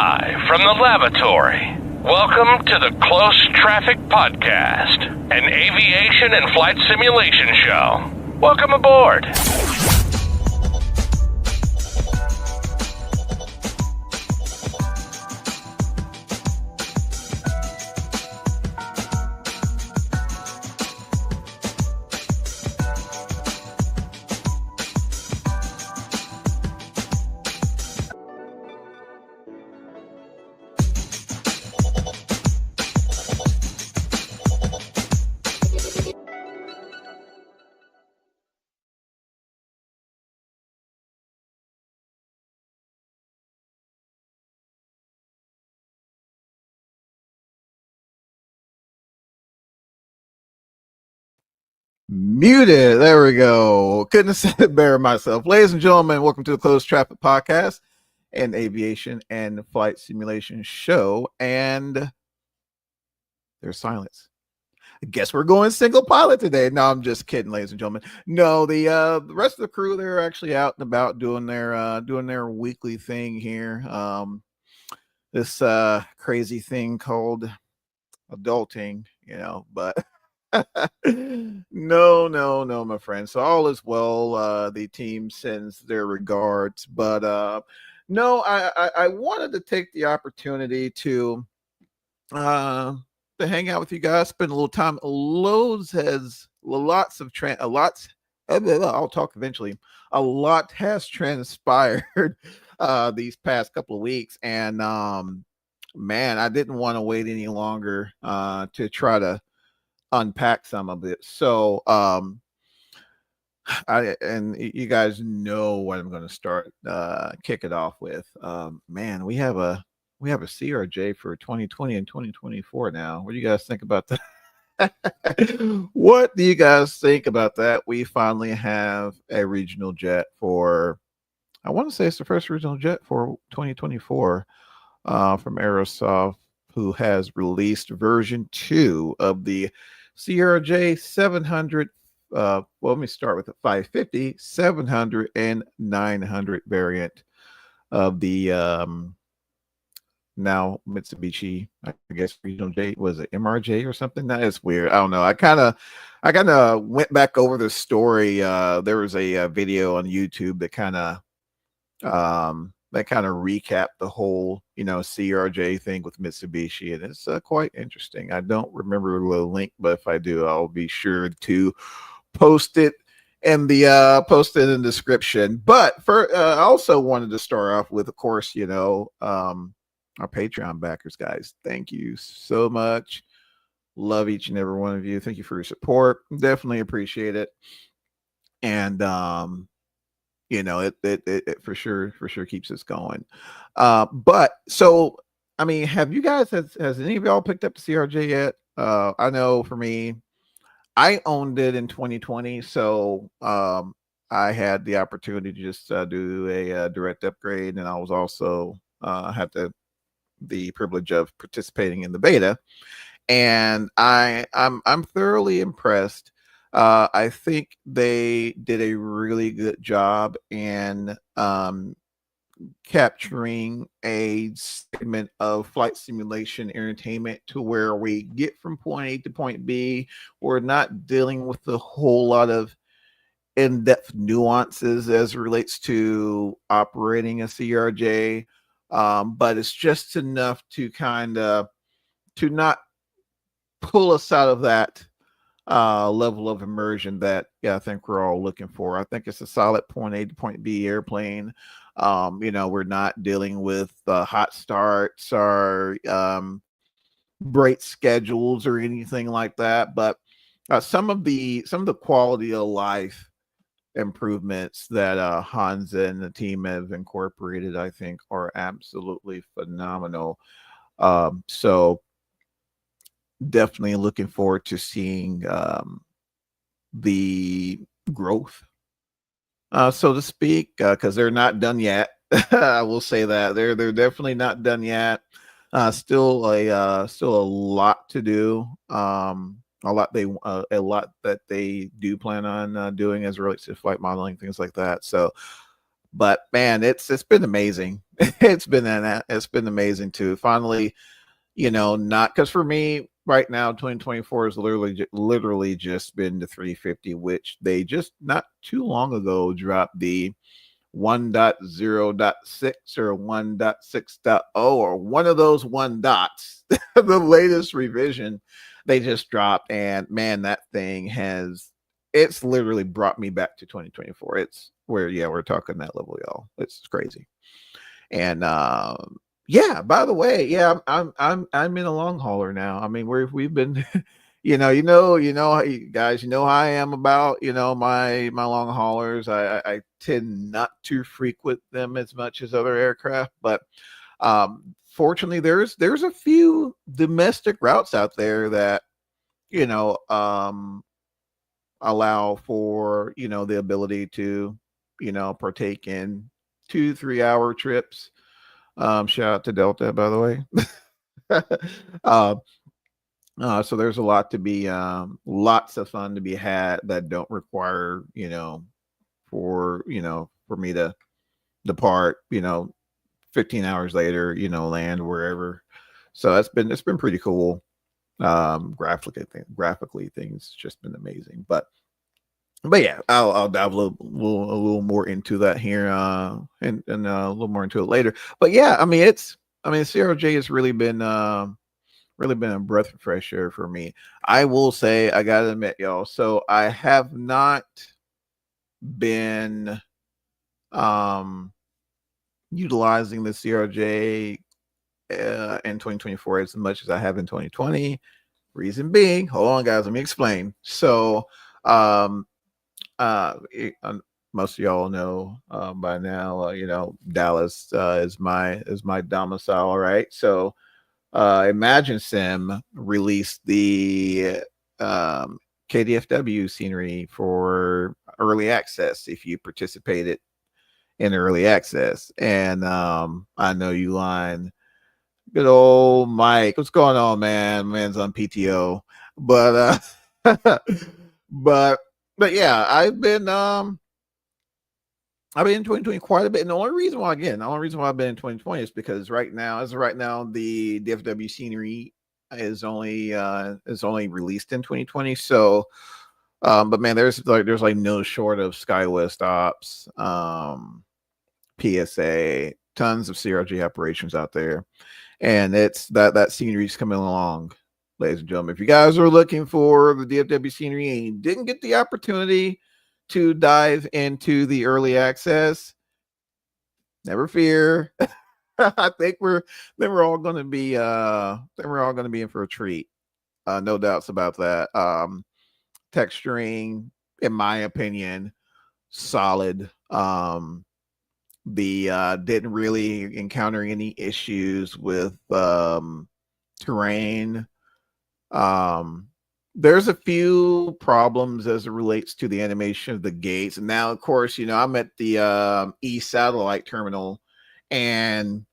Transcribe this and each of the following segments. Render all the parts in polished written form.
Live from the lavatory. Welcome to the Close Traffic Podcast, an aviation and flight simulation show. Welcome aboard. Muted. There we go. Couldn't have said it better myself. Ladies and gentlemen, welcome to the Closed Traffic Podcast, an aviation and flight simulation show. And there's silence. I guess we're going single pilot today. No, I'm just kidding, ladies and gentlemen. No, the rest of the crew, they're actually out and about doing their weekly thing here. This crazy thing called adulting, but no, my friend. So all is well. The team sends their regards, but no, I wanted to take the opportunity to hang out with you guys, spend a little time. I'll talk eventually. A lot has transpired these past couple of weeks, and man, I didn't want to wait any longer to try to unpack some of it. So you guys know what I'm going to start kick it off with. Man, we have a CRJ for 2020 and 2024 now. What do you guys think about that? What do you guys think about that? We finally have a regional jet for, I want to say it's the first regional jet for 2024 from Aerosoft, who has released version 2 of the CRJ 700. Well, let me start with the 550, 700, and 900 variant of the now Mitsubishi, I guess regional J, was it MRJ or something? That is weird. I don't know. I kind of went back over the story. There was a video on YouTube that kind of recapped the whole, CRJ thing with Mitsubishi, and it's quite interesting. I don't remember the link, but if I do, I'll be sure to post it in the description. But for I also wanted to start off with, of course, our Patreon backers, guys. Thank you so much. Love each and every one of you. Thank you for your support. Definitely appreciate it. And it for sure keeps us going. But so, I mean, have you guys, has any of y'all picked up the CRJ yet? I know for me, I owned it in 2020, so I had the opportunity to just do a direct upgrade, and I was also had the privilege of participating in the beta, and I'm thoroughly impressed. I think they did a really good job in capturing a segment of flight simulation entertainment to where we get from point A to point B. We're not dealing with a whole lot of in-depth nuances as it relates to operating a CRJ, but it's just enough to to not pull us out of that level of immersion that I think we're all looking for. I think it's a solid point A to point B airplane. We're not dealing with hot starts or bright schedules or anything like that, but some of the quality of life improvements that Hansa and the team have incorporated, I think, are absolutely phenomenal. So definitely looking forward to seeing the growth, so to speak, because they're not done yet. I will say that they're definitely not done yet. Still a lot to do. A lot that they do plan on doing as it relates to flight modeling, things like that. So But man, it's been amazing. It's been amazing to finally, not because for me right now, 2024 is literally just been the 350, which they just not too long ago dropped the 1.0.6 or 1.6.0 or one of those one dots, the latest revision they just dropped. And man, that thing it's literally brought me back to 2024. It's where, yeah, we're talking that level, y'all. It's crazy. And yeah, by the way, yeah, I'm in a long hauler now. I mean, we've been guys, how I am about, my long haulers. I tend not to frequent them as much as other aircraft, but fortunately there's a few domestic routes out there that, you know, um allow for, the ability to, partake in 2-3 hour trips. Shout out to Delta, by the way. uh, so there's a lot to be, lots of fun to be had that don't require, for me to depart, 15 hours later, land wherever. So it's been pretty cool. Graphically, things just been amazing. But yeah, I'll dive a little more into that here, and a little more into it later. But yeah, CRJ has really been a breath of fresh air for me. I will say, I gotta admit, y'all. So I have not been um utilizing the CRJ in 2024 as much as I have in 2020. Reason being, hold on, guys, let me explain. So, um, most of y'all know by now, Dallas is my domicile, right? So, Imagine Sim released the KDFW scenery for early access if you participated in early access. And I know you line, good old Mike. What's going on, man? Man's on PTO. But but but yeah, I've been in 2020 quite a bit. And the only reason why I've been in 2020 is because as of right now, the DFW scenery is only released in 2020. So, but man, there's like no short of SkyWest ops, PSA, tons of CRJ operations out there, and it's that scenery's coming along, ladies and gentlemen. If you guys are looking for the DFW scenery and you didn't get the opportunity to dive into the early access, never fear. I think we're all going to be in for a treat. No doubts about that. Texturing, in my opinion, solid. The Didn't really encounter any issues with terrain. Um, there's a few problems as it relates to the animation of the gates. And now, of course, I'm at the East Satellite Terminal, and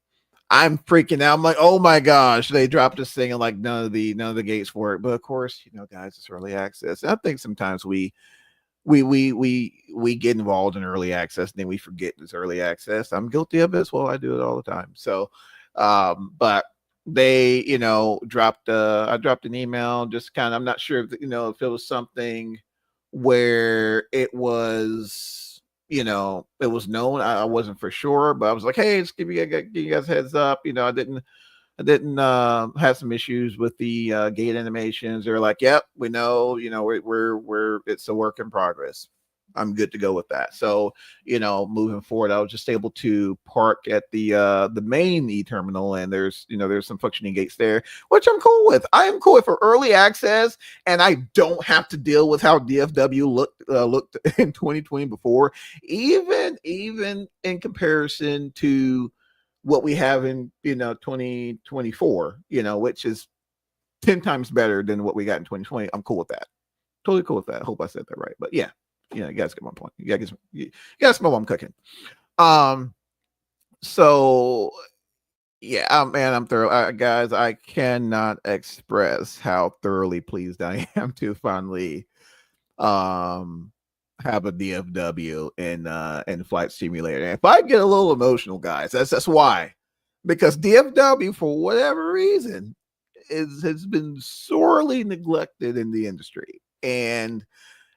I'm freaking out. I'm like, oh my gosh, they dropped this thing, and like none of the gates work. But of course, guys, it's early access. And I think sometimes we get involved in early access and then we forget it's early access. I'm guilty of it as well. I do it all the time. So, but they, dropped. I dropped an email. Just kind of, I'm not sure if it was something where it was, it was known. I wasn't for sure, but I was like, hey, just give you guys a heads up. I didn't have some issues with the gate animations. They're like, "Yep, we know. We're it's a work in progress." I'm good to go with that. So, moving forward, I was just able to park at the main e terminal, and there's some functioning gates there, which I'm cool with. I am cool with for early access, and I don't have to deal with how DFW looked in 2020 before, even in comparison to what we have in 2024, which is 10 times better than what we got in 2020. I'm cool with that. Totally cool with that. I hope I said that right. But yeah, you guys get my point. You guys know what I'm cooking. So yeah, man, I'm thorough. Guys, I cannot express how thoroughly pleased I am to finally have have a DFW in Flight Simulator. And if I get a little emotional, guys, that's why. Because DFW, for whatever reason, has been sorely neglected in the industry. And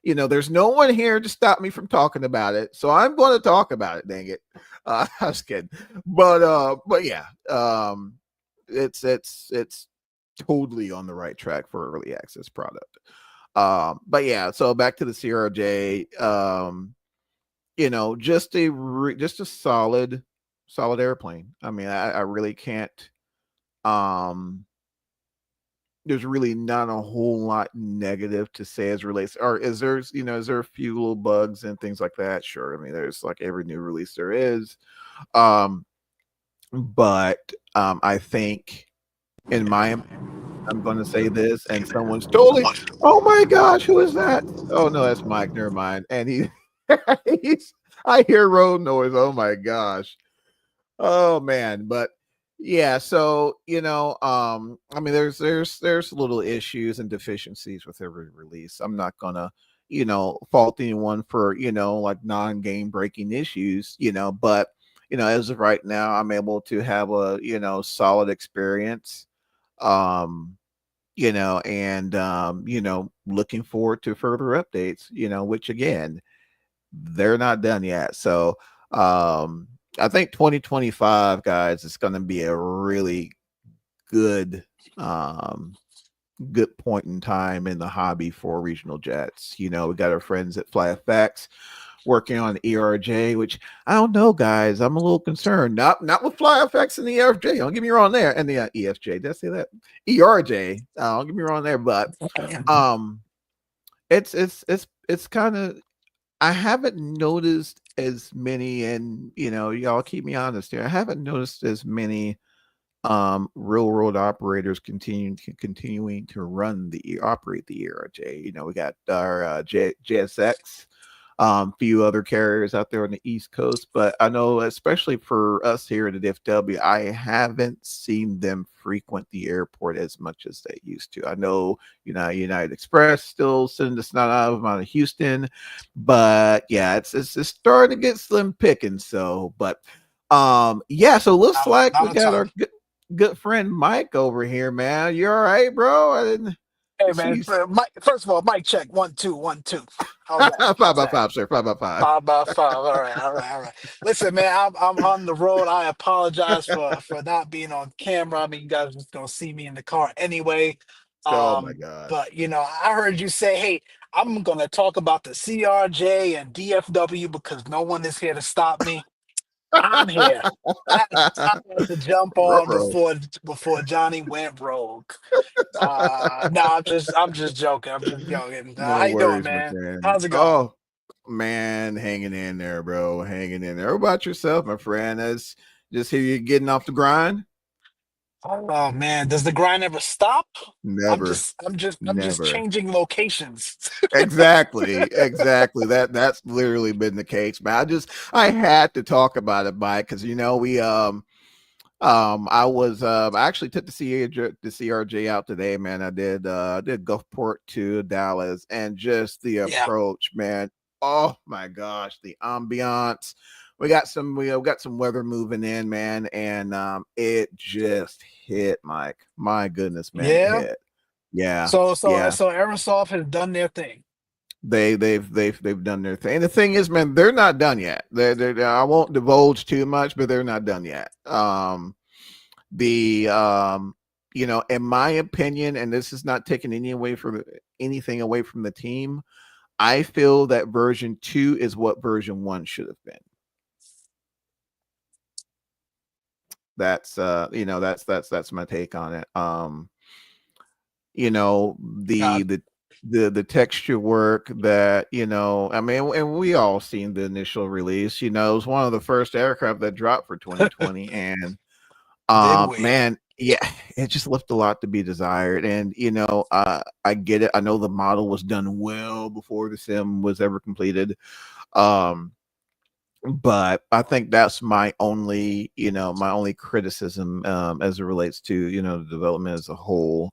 there's no one here to stop me from talking about it, so I'm going to talk about it. Dang it, I was kidding, but yeah, it's totally on the right track for early access product. But yeah, so back to the CRJ. Just a solid airplane. I mean, I really can't. There's really not a whole lot negative to say as relates, or is there a few little bugs and things like that? Sure. I mean, there's like every new release there is. But I think in my I'm going to say this, and someone's totally, oh my gosh, who is that? Oh no, that's Mike. Never mind. And I hear road noise. Oh my gosh. Oh man, but yeah, so I mean, there's little issues and deficiencies with every release. I'm not gonna, fault anyone for like non-game breaking issues, but as of right now, I'm able to have a solid experience, um, and looking forward to further updates, which again, they're not done yet. So I think 2025, guys, is going to be a really good good point in time in the hobby for regional jets. We got our friends at FlyFX working on ERJ, which I don't know, guys. I'm a little concerned. Not with FlyFX and the ERJ. Don't get me wrong there. And the EFJ. Did I say that? ERJ. Don't get me wrong there. But it's kind of, I haven't noticed as many, and y'all keep me honest here. I haven't noticed as many real world operators continuing to operate the ERJ. We got our JSX, few other carriers out there on the East Coast, but I know especially for us here at the DFW, I haven't seen them frequent the airport as much as they used to. I know United Express still sending the snot out of Houston, but yeah, it's starting to get slim picking. So, but yeah, so looks like we got our good friend Mike over here, man. You all right, bro? I didn't. Hey man, Mike, first of all, Mike check 1 2 1 2. How's that? Five by five, sir. 5x5. 5x5. All right. Listen, man, I'm on the road. I apologize for not being on camera. I mean, you guys are just gonna see me in the car anyway. Oh my gosh. But I heard you say, hey, I'm gonna talk about the CRJ and DFW because no one is here to stop me. I'm here. I had to jump on before Johnny went rogue. No, I'm just joking. I'm just joking. No How you doing, worries, my man? friend. How's it going? Oh man, hanging in there, bro. Hanging in there. What about yourself, my friend? That's just here you getting off the grind. Oh man, does the grind ever stop? Never. I'm just Never. changing locations. Exactly. That's literally been the case. But I had to talk about it, Mike, because we I actually took the CRJ out today, man. I did Gulfport to Dallas, and just the Yeah. approach, man. Oh my gosh, the ambiance. We got some weather moving in, man, and it just hit, Mike. My goodness, man, it Yeah. hit. Yeah, So yeah. Aerosoft has done their thing. They've done their thing. And the thing is, man, they're not done yet. I won't divulge too much, but they're not done yet. In my opinion, and this is not taking anything away from the team, I feel that version 2 is what version 1 should have been. That's that's my take on it. The texture work that I mean, and we all seen the initial release. It was one of the first aircraft that dropped for 2020, and man, yeah, it just left a lot to be desired. And I get it. I know the model was done well before the sim was ever completed. But I think that's my only criticism as it relates to the development as a whole.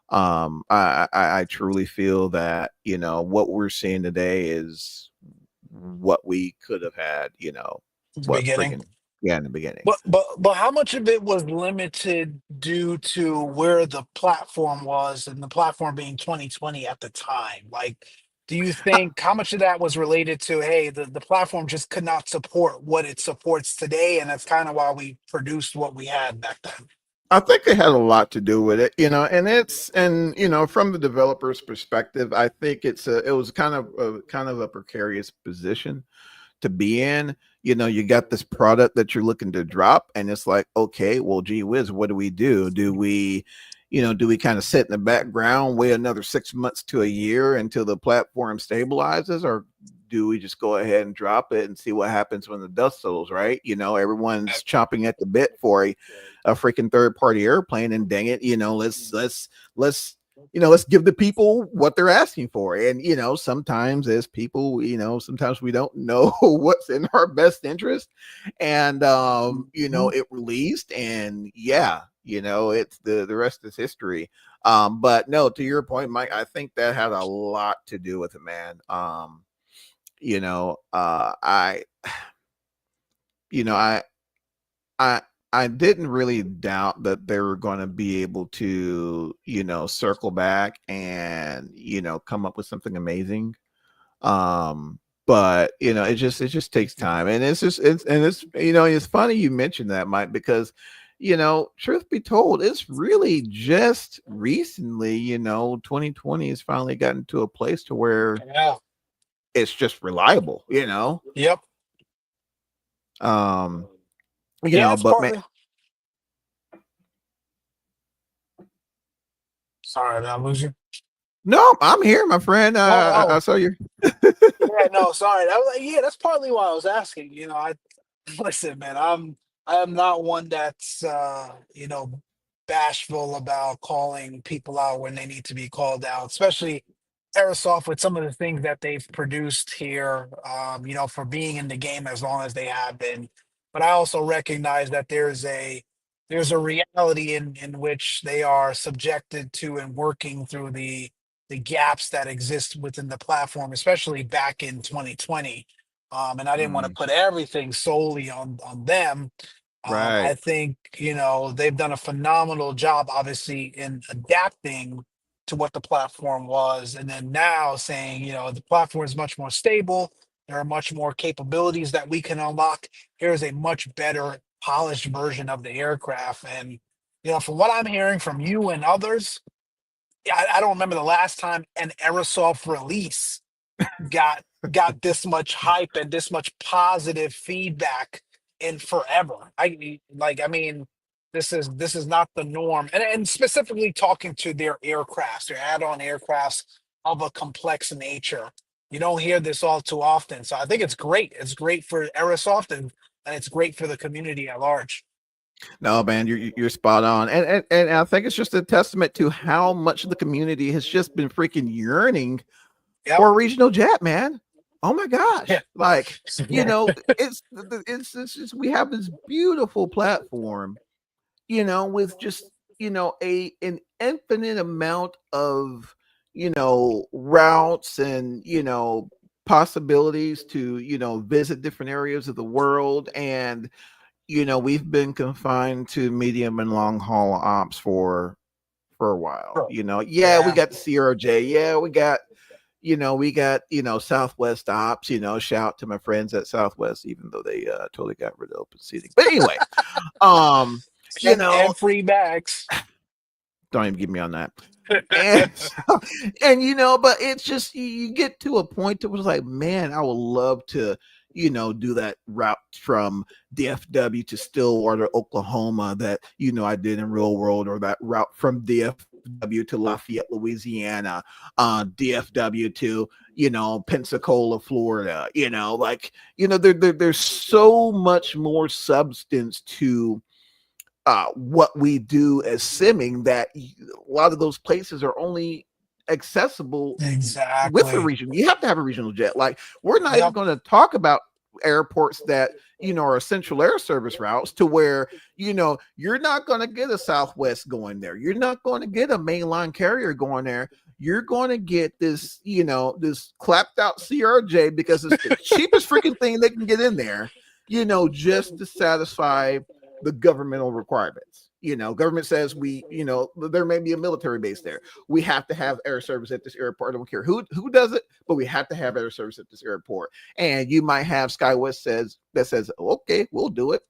I truly feel that what we're seeing today is what we could have had, in the what beginning. freaking yeah in the beginning. But how much of it was limited due to where the platform was and the platform being 2020 at the time? Like, do you think how much of that was related to, hey, the platform just could not support what it supports today, and that's kind of why we produced what we had back then? I think it had a lot to do with it, and from the developer's perspective, I think it was kind of a precarious position to be in. You got this product that you're looking to drop, and it's like, okay, well, gee whiz, what do we do? Do we kind of sit in the background, wait another 6 months to a year until the platform stabilizes, or do we just go ahead and drop it and see what happens when the dust settles, right? Everyone's chomping at the bit for a freaking third party airplane, and dang it, let's give the people what they're asking for. And sometimes as people, sometimes we don't know what's in our best interest. And Mhm. it released, and yeah, it's the rest is history. But no, to your point, Mike, I think that had a lot to do with it, man. I you know I I didn't really doubt that they were going to be able to, circle back and, come up with something amazing. But it just takes time. And it's funny you mentioned that, Mike, because truth be told, it's really just recently, 2020 has finally gotten to a place to where Yeah. it's just reliable. Yep. Um, Yeah, it's but man, partly. Sorry, did I lose you? no, I'm here, my friend. I Oh, saw you. yeah, no, sorry. I was like, yeah, that's partly why I was asking. I listen, man. I am not one that's bashful about calling people out when they need to be called out, especially Airsoft with some of the things that they've produced here. For being in the game as long as they have been. But I also recognize that there's a reality in which they are subjected to and working through the gaps that exist within the platform, especially back in 2020. And I didn't want to Mm, put everything solely on them. I right. think they've done a phenomenal job, obviously, in adapting to what the platform was, and then now saying, the platform is much more stable. There are much more capabilities that we can unlock. Here is a much better, polished version of the aircraft, and from what I'm hearing from you and others, I don't remember the last time an Aerosoft release got got this much hype and this much positive feedback in forever. I mean, this is not the norm. And specifically talking to their aircrafts, their add-on aircrafts of a complex nature. You don't hear this all too often. So I think it's great. It's great for Aerosoft, and it's great for the community at large. No, man, you're spot on, and I think it's just a testament to how much the community has just been freaking yearning Yep. for a regional jet, man. Oh my Yeah. gosh, like Yeah. it's just we have this beautiful platform, with just a an infinite amount of routes and possibilities to visit different areas of the world. And we've been confined to medium and long haul ops for a while. Yeah, we Yeah. got the CRJ. Yeah, we got Southwest ops. Shout out to my friends at Southwest, even though they totally got rid of open seating. But anyway, um, you know, And free bags. don't even get me on that. And but it's just you get to a point that was like, man, I would love to, do that route from DFW to Stillwater, Oklahoma, that I did in real world, or that route from DFW to Lafayette, Louisiana, DFW to Pensacola, Florida. There's so much more substance to what we do as simming, that a lot of those places are only accessible with a Exactly. region. You have to have a regional jet. Like, we're not even Yep. going to talk about airports that are essential air service routes, to where you're not going to get a Southwest going there, you're not going to get a mainline carrier going there, you're going to get this this clapped out CRJ because it's the cheapest freaking thing they can get in there, just to satisfy the governmental requirements. Government says there may be a military base there. We have to have air service at this airport. I don't care who does it, but we have to have air service at this airport. And you might have SkyWest says, okay, we'll do it.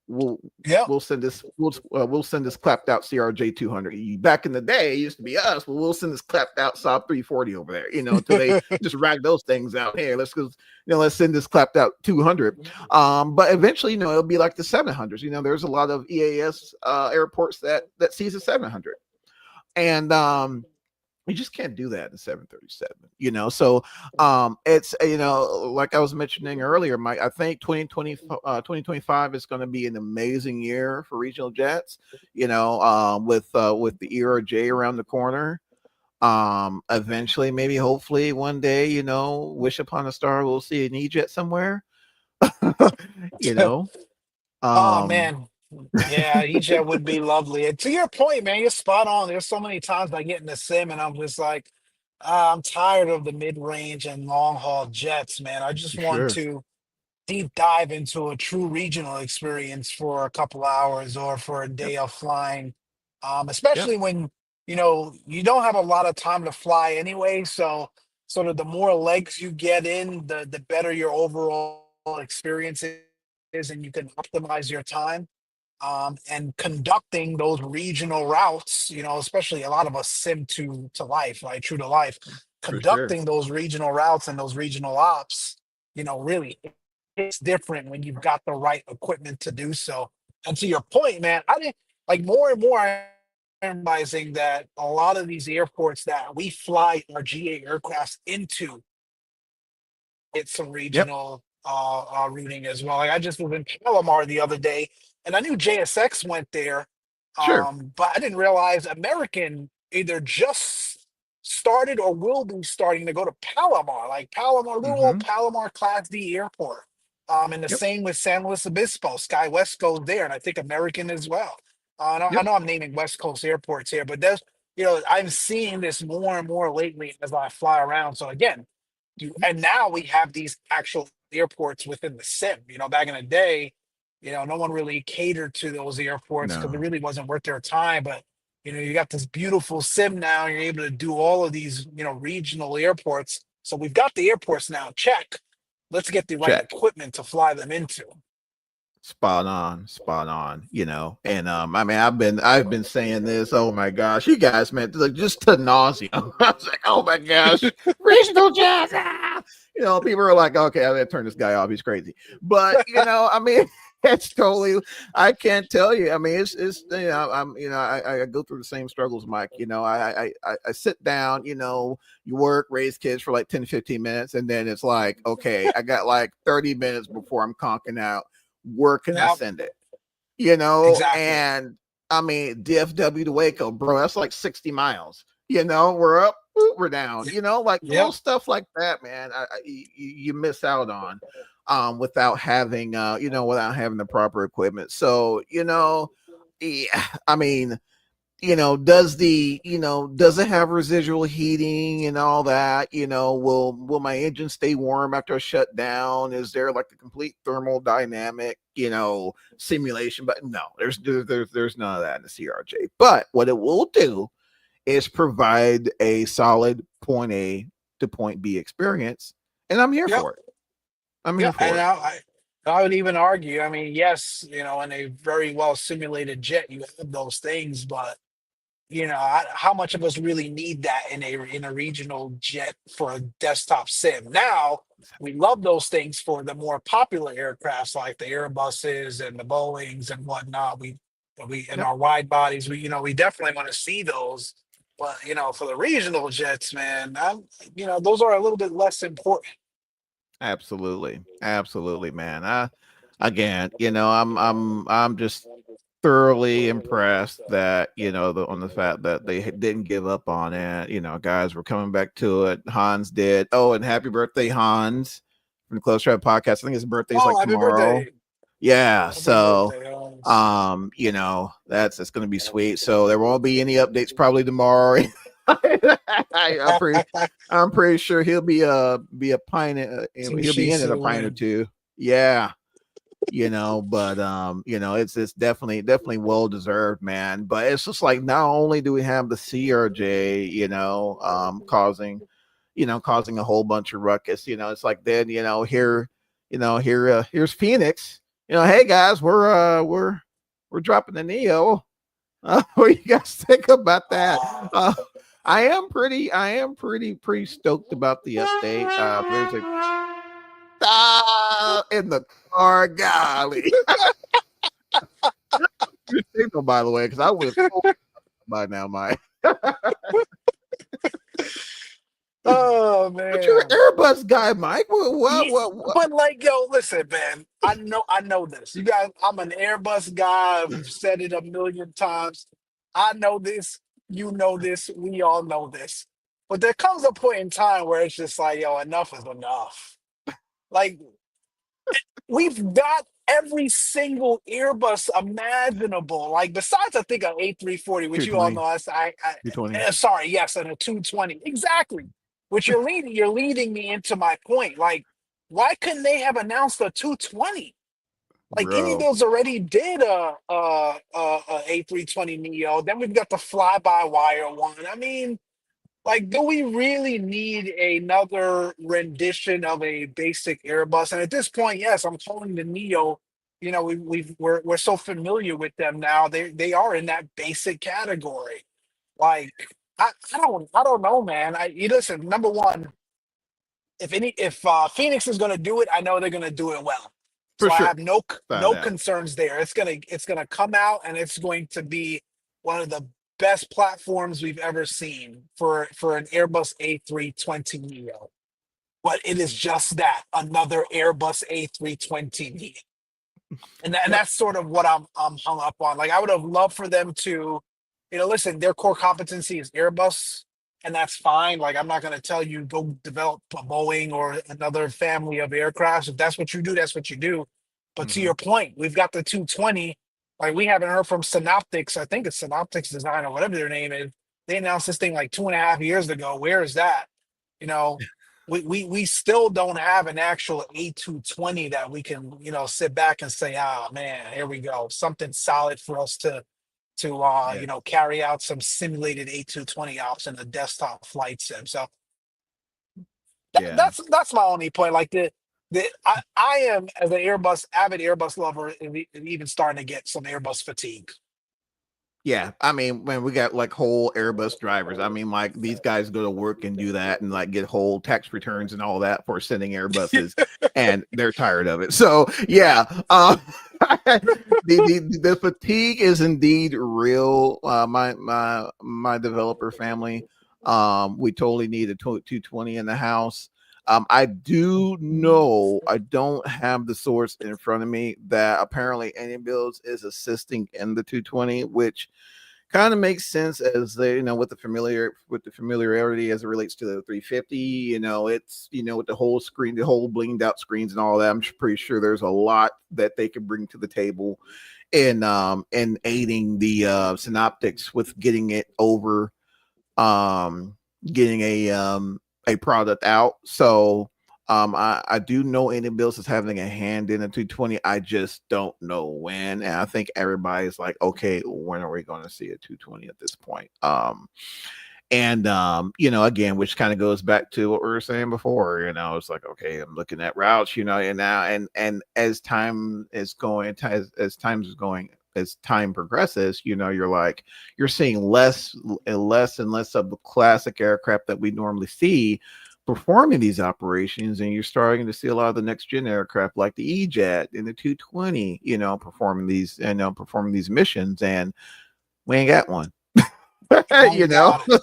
We'll Yep. we'll send this we'll send this clapped out CRJ 200. Back in the day, it used to be us. Well, we'll send this clapped out Saab 340 over there. Until they just rag those things out. Hey, let's send this clapped out 200. But eventually, it'll be like the 700s. There's a lot of EAS airports that sees a 700, and you just can't do that in 737, so it's like I was mentioning earlier, Mike, I think 2025 is going to be an amazing year for regional jets, with the ERJ around the corner. Eventually, maybe hopefully one day, wish upon a star, we'll see an E-jet somewhere. Oh man, yeah, EJ would be lovely. And to your point, man, you're spot on. There's so many times I get in the sim and I'm just like, I'm tired of the mid-range and long-haul jets, man. I just want Sure. to deep dive into a true regional experience for a couple hours or for a Yep. day of flying. Yep. Especially when you don't have a lot of time to fly anyway. So sort of the more legs you get in, the better your overall experience is, and you can optimize your time. And conducting those regional routes, especially a lot of us sim to life, right, true to life, For sure. conducting those regional routes and those regional ops, really it's different when you've got the right equipment to do so. And to your point, man, I didn't like more and more. I'm realizing that a lot of these airports that we fly our GA aircrafts into, it's some Yep. regional routing as well. Like I just was in Palomar the other day, and I knew JSX went there, Sure. but I didn't realize American either just started or will be starting to go to Palomar, like Palomar, little old Mm-hmm. Palomar Class D airport. And the Yep. same with San Luis Obispo. SkyWest goes there, and I think American as well. I Yep. know I'm naming West Coast airports here, but there's, I'm seeing this more and more lately as I fly around. So again, and now we have these actual airports within the sim. Back in the day, no one really catered to those airports because it No. really wasn't worth their time. But you got this beautiful sim now. You're able to do all of these, regional airports. So we've got the airports now. Check. Let's get the right Check. equipment to fly them into. Spot on, and I mean, I've been saying this, oh my gosh, you guys, man, like just to nausea. I was like, oh my gosh, regional jazz, people are like, okay, I gotta turn this guy off, he's crazy. But I mean, it's totally, I can't tell you, I mean, it's I go through the same struggles, Mike. I sit down, you work, raise kids for like 10 to 15 minutes, and then it's like, okay, I got like 30 minutes before I'm conking out. Where can I Yep, send it? exactly. And I mean, DFW to Waco, bro, that's like 60 miles. We're up, we're down, like little Yep. stuff like that, man. You miss out on without having without having the proper equipment. So, yeah, I mean, does it have residual heating and all that? Will my engine stay warm after I shut down? Is there like a complete thermodynamic simulation? But no, there's none of that in the CRJ. But what it will do is provide a solid point A to point B experience, and I'm here Yep. for it. I'm here Yep. And for it. I would even argue, I mean, yes, in a very well simulated jet, you have those things, but how much of us really need that in a regional jet for a desktop sim? Now we love those things for the more popular aircrafts like the Airbuses and the Boeings and whatnot. We in Yep. our wide bodies, we definitely want to see those. But for the regional jets, man, those are a little bit less important. Absolutely, man. Again, I'm just thoroughly impressed that on the fact that they didn't give up on it. Guys were coming back to it. Hans did. Oh, and happy birthday, Hans! from the Close Traffic Podcast. I think his birthday's Oh, like happy tomorrow. birthday. Yeah, Happy so birthday. Oh, that's gonna be sweet. So there won't be any updates probably tomorrow. I'm pretty I'm pretty sure he'll be a pint some he'll be Shih in at a Tzu pint or in. two. Yeah. But it's definitely well deserved, man. But it's just like not only do we have the CRJ, causing a whole bunch of ruckus. It's like then here's Phoenix. Hey guys, we're dropping the Neo. What do you guys think about that? I am pretty stoked about the update. There's a in the car, golly. Your signal, by the way, because I would have told by now, Mike. Oh But you're an man. Airbus guy, Mike. Yeah, What? but like, yo, listen, man. I know this. You guys, I'm an Airbus guy. We've said it a million times. I know this. You know this. We all know this. But there comes a point in time where it's just like, yo, enough is enough. Like, we've got every single Airbus imaginable. Like, besides, I think an A340, which you all 220, know. 220. Sorry, yes, and a 220. Exactly. Which you're leading me into my point. Like, why couldn't they have announced a 220? Like any of Bro. those already did a A320 Neo. Then we've got the fly by wire one. I mean, like, do we really need another rendition of a basic Airbus? And at this point, yes, I'm calling the Neo. We're so familiar with them now. They are in that basic category. Like, I don't know, man. You listen. Number one, if Phoenix is going to do it, I know they're going to do it well. For So I sure. have no That. concerns there. It's gonna come out and it's going to be one of the best platforms we've ever seen for an Airbus A320 Neo. But it is just that, another Airbus A320 Neo. And Yep. that's sort of what I'm hung up on. Like, I would have loved for them to, listen, their core competency is Airbus, and that's fine. Like, I'm not going to tell you go develop a Boeing or another family of aircrafts. If that's what you do, that's what you do. But to Mm-hmm. your point, we've got the 220. Like, we haven't heard from Synoptics. I think it's Synoptics Design or whatever their name is. They announced this thing like 2.5 years ago. Where is that? You know, we still don't have an actual A220 that we can, sit back and say, ah, man, here we go, something solid for us to Yeah. carry out some simulated A220 ops in a desktop flight sim. So Yeah. that's my only point. Like, I am, as an avid Airbus lover, even starting to get some Airbus fatigue. Yeah, I mean, when we got like whole Airbus drivers, I mean, like these guys go to work and do that and like get whole tax returns and all that for sending Airbuses, and they're tired of it. So yeah, the fatigue is indeed real. My developer family, we totally need a 220 in the house. I do know, I don't have the source in front of me, that apparently AnyBuilds is assisting in the 220, which kind of makes sense as with the familiarity as it relates to the 350. It's with the whole screen, the whole blinged out screens and all that. I'm pretty sure there's a lot that they can bring to the table in aiding the synoptics with getting it over, getting a product out. So I do know Indian Bills is having a hand in a 220. I just don't know when. And I think everybody's like, okay, when are we going to see a 220 at this point? Again, which kind of goes back to what we were saying before. It's like, okay, I'm looking at routes, and now and as time is going, as time progresses, you're seeing less and less of the classic aircraft that we normally see performing these operations, and you're starting to see a lot of the next gen aircraft like the E-Jet and the 220, performing these missions, and we ain't got one. Oh you know. God.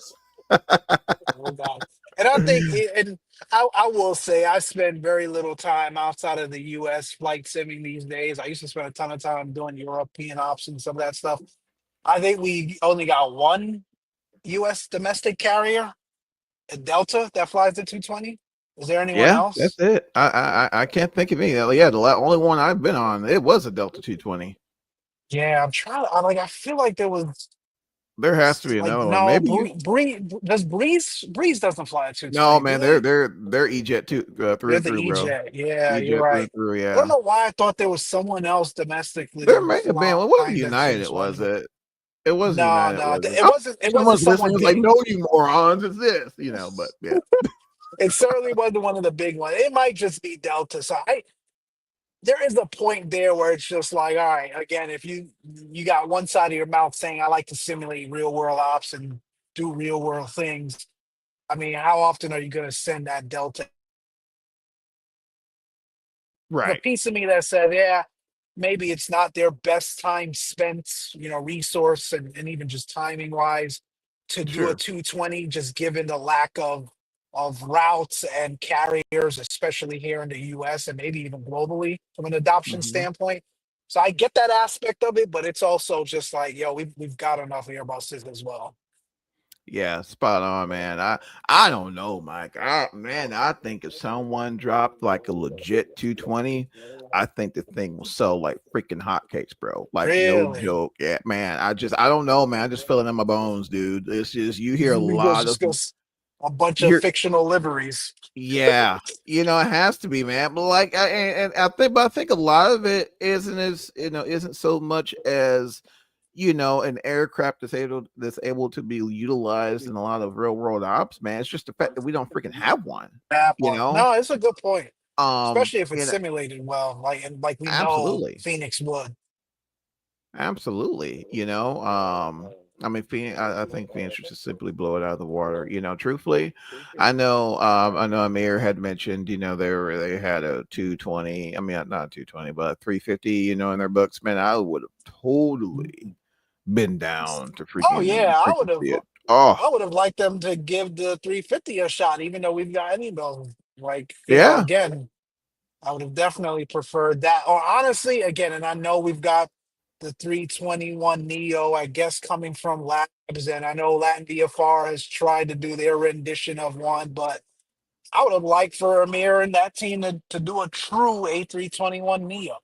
Oh God. And I think, and I will say, I spend very little time outside of the U.S. flight simming these days. I used to spend a ton of time doing European ops and some of that stuff. I think we only got one U.S. domestic carrier, a Delta, that flies the 220. Is there anyone Yeah, that's else? it. I can't think of any. Yeah, the only one I've been on, it was a Delta 220. Yeah, I'm trying. I feel like there was There has to be like another one. no Maybe you. Breeze doesn't fly at No, 220, do man, they? they're EJet two through They're and the through, bro. EJ. Yeah, you're EJet through right. and through. I don't Yeah, know why I thought there was someone else domestically there that was may have been. Well, it wasn't flying the United, was 220. it? It was No, United, no, was it? it I'm wasn't. It wasn't someone's someone listening. Was like, big. no, you morons. It's this, but yeah, It certainly wasn't one of the big ones. It might just be Delta. So there is a point there where it's just like, all right, again, if you got one side of your mouth saying I like to simulate real world ops and do real world things. I mean, how often are you going to send that Delta? The right, piece of me that said, yeah, maybe it's not their best time spent, resource and even just timing wise to do a sure. 220, just given the lack of routes and carriers, especially here in the US and maybe even globally from an adoption Hmm. standpoint. So I get that aspect of it, but it's also just like, yo, we've got enough Airbuses as well. Yeah, spot on, man. I don't know, Mike. I think if someone dropped like a legit 220, I think the thing will sell like freaking hotcakes, bro. Like no Really? joke. Yeah, man. I don't know, man. I just feel it in my bones, dude. It's just you hear a It goes lot of just goes a bunch of you're fictional liveries. yeah, it has to be, man. But like, I think a lot of it isn't so much as an aircraft that's able to be utilized in a lot of real world ops, man. It's just the fact that we don't freaking have one. That You part. know, No, it's a good point, especially if it's you know, simulated well, like we know absolutely. Phoenix would. Absolutely. I mean, Phoenix, I think Phoenix should just simply blow it out of the water. Truthfully, I know Amir had mentioned, they had a 220. I mean, not 220, but a 350. In their books. Man, I would have totally been down to Oh freaking yeah, freaking see it. Oh, I would have liked them to give the 350 a shot, even though we've got any bills. Like, yeah, again, I would have definitely preferred that. Or honestly, again, and I know we've got the 321 Neo, I guess, coming from Labs, and I know Latin DFR has tried to do their rendition of one, but I would have liked for Amir and that team to do a true A321 Neo.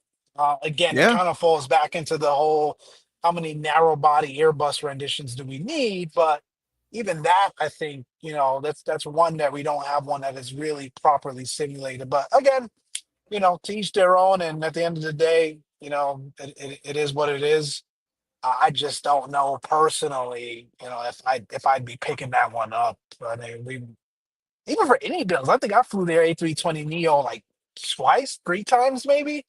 Again, it yeah, kind of falls back into the whole how many narrow body Airbus renditions do we need? But even that, I think, that's one that we don't have one that is really properly simulated. But again, to each their own. And at the end of the day, it is what it is. I just don't know personally, if I'd be picking that one up. I mean, we even for any bills, I think I flew their A320 Neo like twice, three times maybe.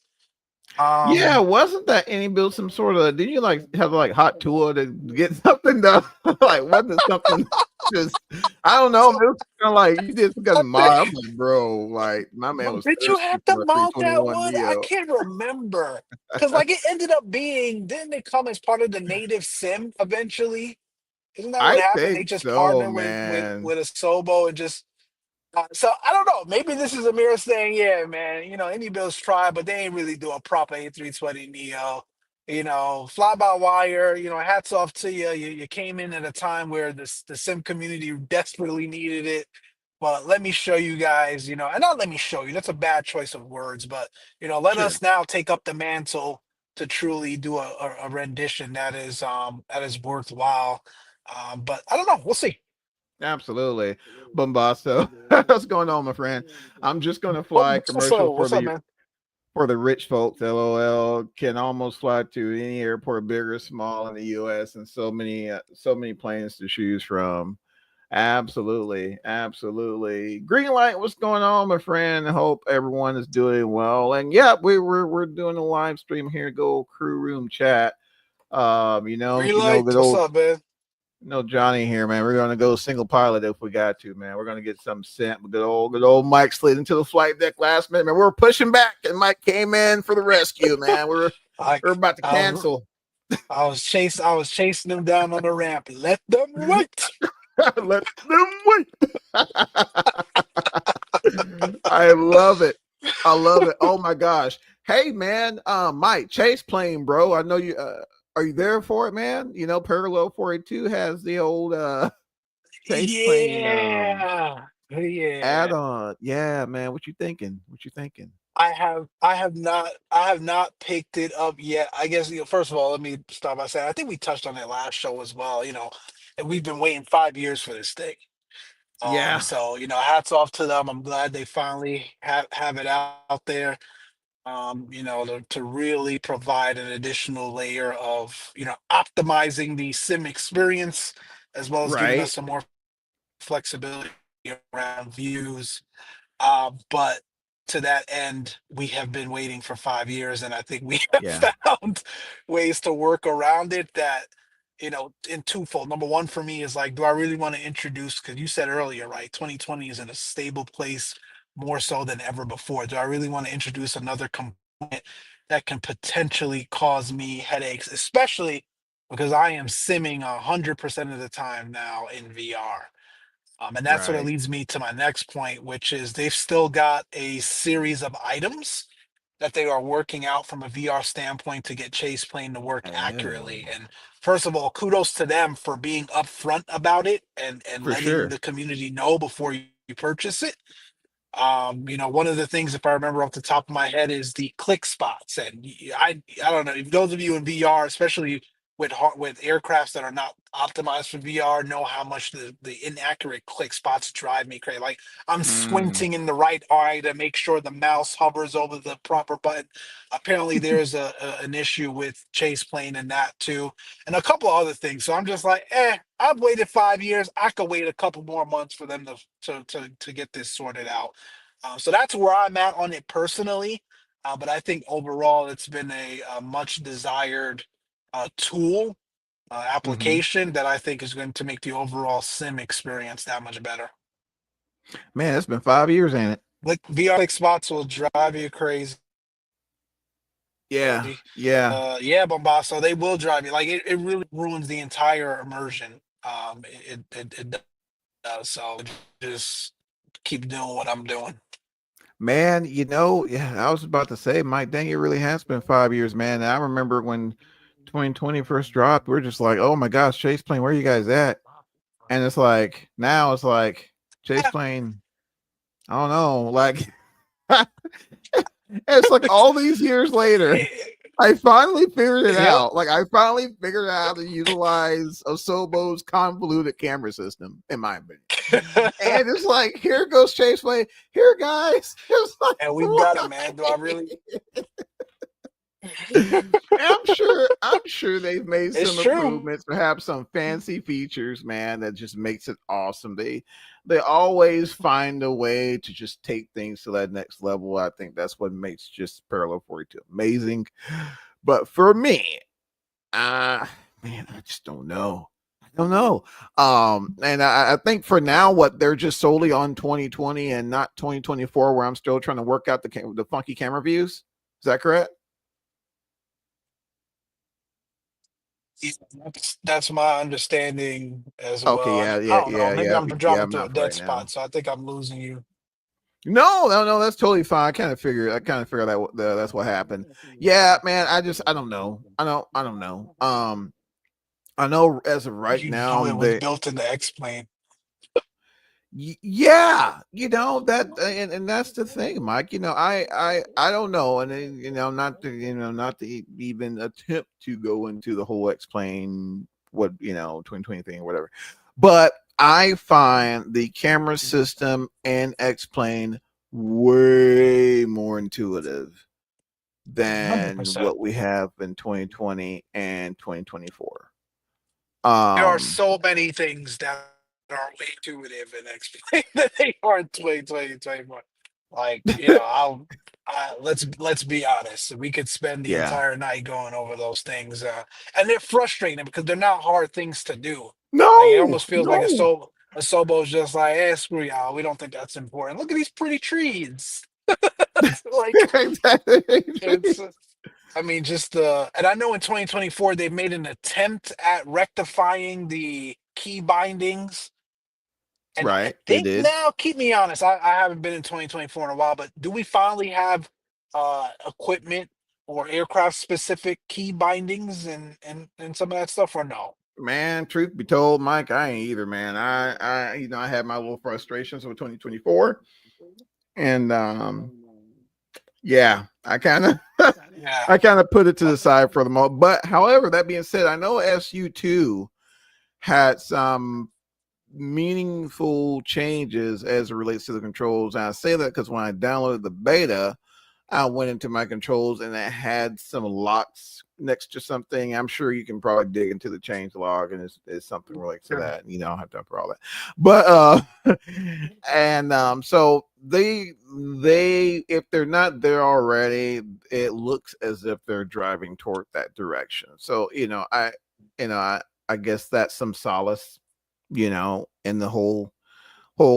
yeah. Um, Wasn't that any build some sort of? Did you like have like hot tour to get something done? Like, wasn't it something? Just I don't know. so Man, it was kind of like you did some kind I of think, mod. I'm like, bro, like my man but was did you thirsty have to for a mount that 321 one? I Neo. can't remember because like it ended up being, didn't it come as part of the native sim eventually? Isn't that what I happened? They think just so, partnered with with man. with Asobo and just so I don't know. Maybe this is Amir saying, "Yeah, man, any Bills try, but they ain't really do a proper A320 Neo." Fly by wire. Hats off to you. You came in at a time where the sim community desperately needed it. But let me show you guys. And not let me show you. That's a bad choice of words. But let Sure, us now take up the mantle to truly do a rendition that is worthwhile. But I don't know. We'll see. absolutely, Bombasto. What's going on, my friend? I'm just gonna What, fly what's commercial up? What's up, man? for the rich folks. LOL can almost fly to any airport, big or small, in the U.S. and so many planes to choose from. Absolutely, absolutely. Green light, what's going on, my friend? I hope everyone is doing well. And yeah, we're doing a live stream here. Go crew room chat. Green light. Good What's old up, man? Johnny here, man. We're gonna go single pilot if we got to, man. We're gonna get some sent. Good old Mike slid into the flight deck last minute, man. We were pushing back, and Mike came in for the rescue, man. I we're about to I was cancel. I was chasing them down on the ramp. Let them wait. Let them wait. I love it. I love it. Oh my gosh. Hey man, Mike, Chase plane, bro. I know you are you there for it, man? Parallel 482 has the old Chase plane Yeah. Yeah. Add on. Yeah, man. What you thinking? What you thinking? I have not picked it up yet. I guess, first of all, let me start by saying I think we touched on it last show as well, and we've been waiting 5 years for this thing. Yeah. So, hats off to them. I'm glad they finally have it out there. To really provide an additional layer of, optimizing the sim experience, as well as giving us Right. some more flexibility around views. But to that end, we have been waiting for 5 years, and I think we have Yeah. found ways to work around it that, in twofold. Number one for me is like, do I really want to introduce, because you said earlier, right? 2020 is in a stable place more so than ever before. Do I really want to introduce another component that can potentially cause me headaches, especially because I am simming 100% of the time now in VR? And that sort of Right. leads me to my next point, which is they've still got a series of items that they are working out from a VR standpoint to get Chase Plane to work accurately. Oh, And first of all, kudos to them for being upfront about it and for letting sure. the community know before you purchase it. One of the things, if I remember off the top of my head, is the click spots. And I don't know if those of you in VR, especially with aircrafts that are not optimized for VR, know how much the inaccurate click spots drive me crazy. Like, I'm Mm. squinting in the right eye to make sure the mouse hovers over the proper button. Apparently, there's an issue with Chase Plane and that too, and a couple other things. So I'm just like, I've waited 5 years. I could wait a couple more months for them to get this sorted out. So that's where I'm at on it personally. But I think overall, it's been a much desired tool Hmm. application that I think is going to make the overall sim experience that much better. Man, it's been 5 years, ain't it? Like, VR spots will drive you crazy. Yeah. Yeah. Yeah, Bombasso, they will drive you. Like, it really ruins the entire immersion. It does. So just keep doing what I'm doing. Man, yeah, I was about to say, Mike, dang, it really has been 5 years, man. And I remember when 2020 first dropped, we're just like, oh my gosh, Chase Plane, where you guys at? And it's like now it's like Chase Plane, I don't know, like it's like all these years later, I finally figured it Yep. out. Like I finally figured out how to utilize Osobo's convoluted camera system, in my opinion. And it's like, here goes Chase Plane. Here, guys. It's like, And we've got it, man. Do I what? really? I'm sure they've made It's some true. improvements, perhaps some fancy features, man, that just makes it awesome. They always find a way to just take things to that next level. I think that's what makes just Parallel 42 amazing. But for me, uh man, I just don't know. I don't know. And I think for now, what they're just solely on 2020 and not 2024, where I'm still trying to work out the funky camera views. Is that correct? Yeah, that's my understanding as Okay, well. And yeah, I yeah, don't know. yeah, Maybe yeah, I'm yeah. dropping I'm to a not for dead right spot, now. so I think I'm losing you. No, no, no, that's totally fine. I kind of figured that's what happened. Yeah, man. I don't know. I don't know. I know as of right You knew now, it was built into X-Plane. yeah, and that's the thing, Mike. I don't know, and then, not to even attempt to go into the whole explain what 2020 thing or whatever, but I find the camera system and explain way more intuitive than 100%. what we have in 2020 and 2024. There are Um, so many things that are way intuitive and X-Plane that they are in 2020, 2021. Like, let's be honest. We could spend the yeah. entire night going over those things, and they're frustrating because they're not hard things to do. Like, it No, almost feels like no. a Sobo's just like, screw y'all. We don't think that's important. Look at these pretty trees. Like, Exactly. it's. I mean, just and I know in 2024 they made an attempt at rectifying the key bindings. And I Right, they think did. now, keep me honest, I haven't been in 2024 in a while, but do we finally have equipment or aircraft specific key bindings and some of that stuff, or no? Man, truth be told, Mike, I ain't either, man. I had my little frustrations with 2024, and yeah, I kind of, Yeah. I kind of put it to the side for the moment. But however, that being said, I know SU2 had some meaningful changes as it relates to the controls. And I say that because when I downloaded the beta, I went into my controls and it had some locks next to something. I'm sure you can probably dig into the change log and it's something related to that. You know, I don't have time for all that. But and so they if they're not there already, it looks as if they're driving toward that direction. So, I guess that's some solace, in the whole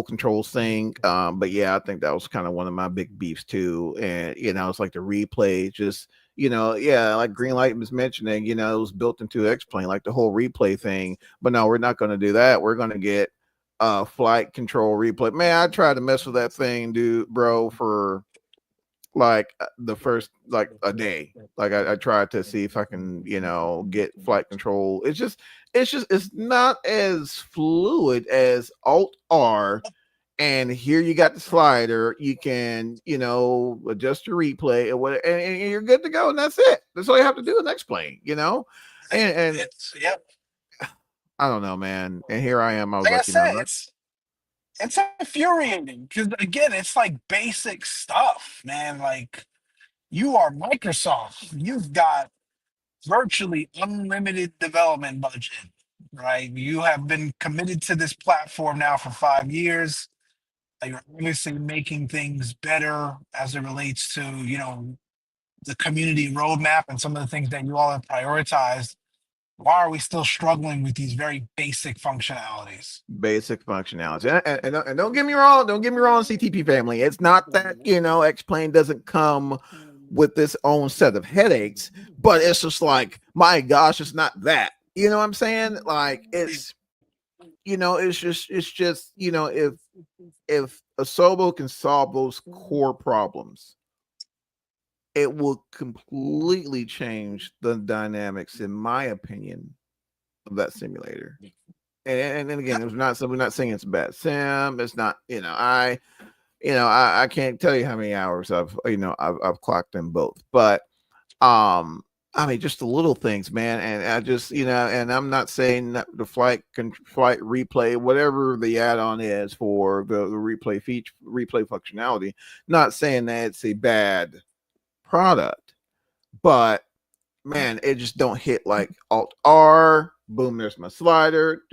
controls thing. But yeah, I think that was kind of one of my big beefs too. And it's like the replay, just yeah, like Greenlight was mentioning, it was built into X-Plane, like the whole replay thing. But no, we're not going to do that. We're going to get flight control replay. Man, I tried to mess with that thing, dude, bro, for like the first like a day. Like I tried to see if I can get flight control. It's not as fluid as Alt R, and here you got the slider. You can adjust your replay or whatever, and you're good to go, and that's it. That's all you have to do in X-Plane. And It's yep. I don't know, man. And here I am. I was Like I like, said, it's infuriating because again, it's like basic stuff, man. Like you are Microsoft. You've got virtually unlimited development budget, right? You have been committed to this platform now for 5 years. You're obviously making things better as it relates to, the community roadmap and some of the things that you all have prioritized. Why are we still struggling with these very basic functionalities? basic functionality. And don't get me wrong, CTP family. It's not that X-Plane doesn't come with its own set of headaches, but it's just like, my gosh, it's not that. You know what I'm saying? Like it's just if Asobo can solve those core problems, it will completely change the dynamics, in my opinion, of that simulator. And again, we're not saying it's a bad sim. It's not, I can't tell you how many hours I've clocked them both, but I mean, just the little things, man. And I just, and I'm not saying that the flight replay, whatever the add-on is for the replay functionality, not saying that it's a bad product, but man, it just don't hit like Alt R. Boom, there's my slider.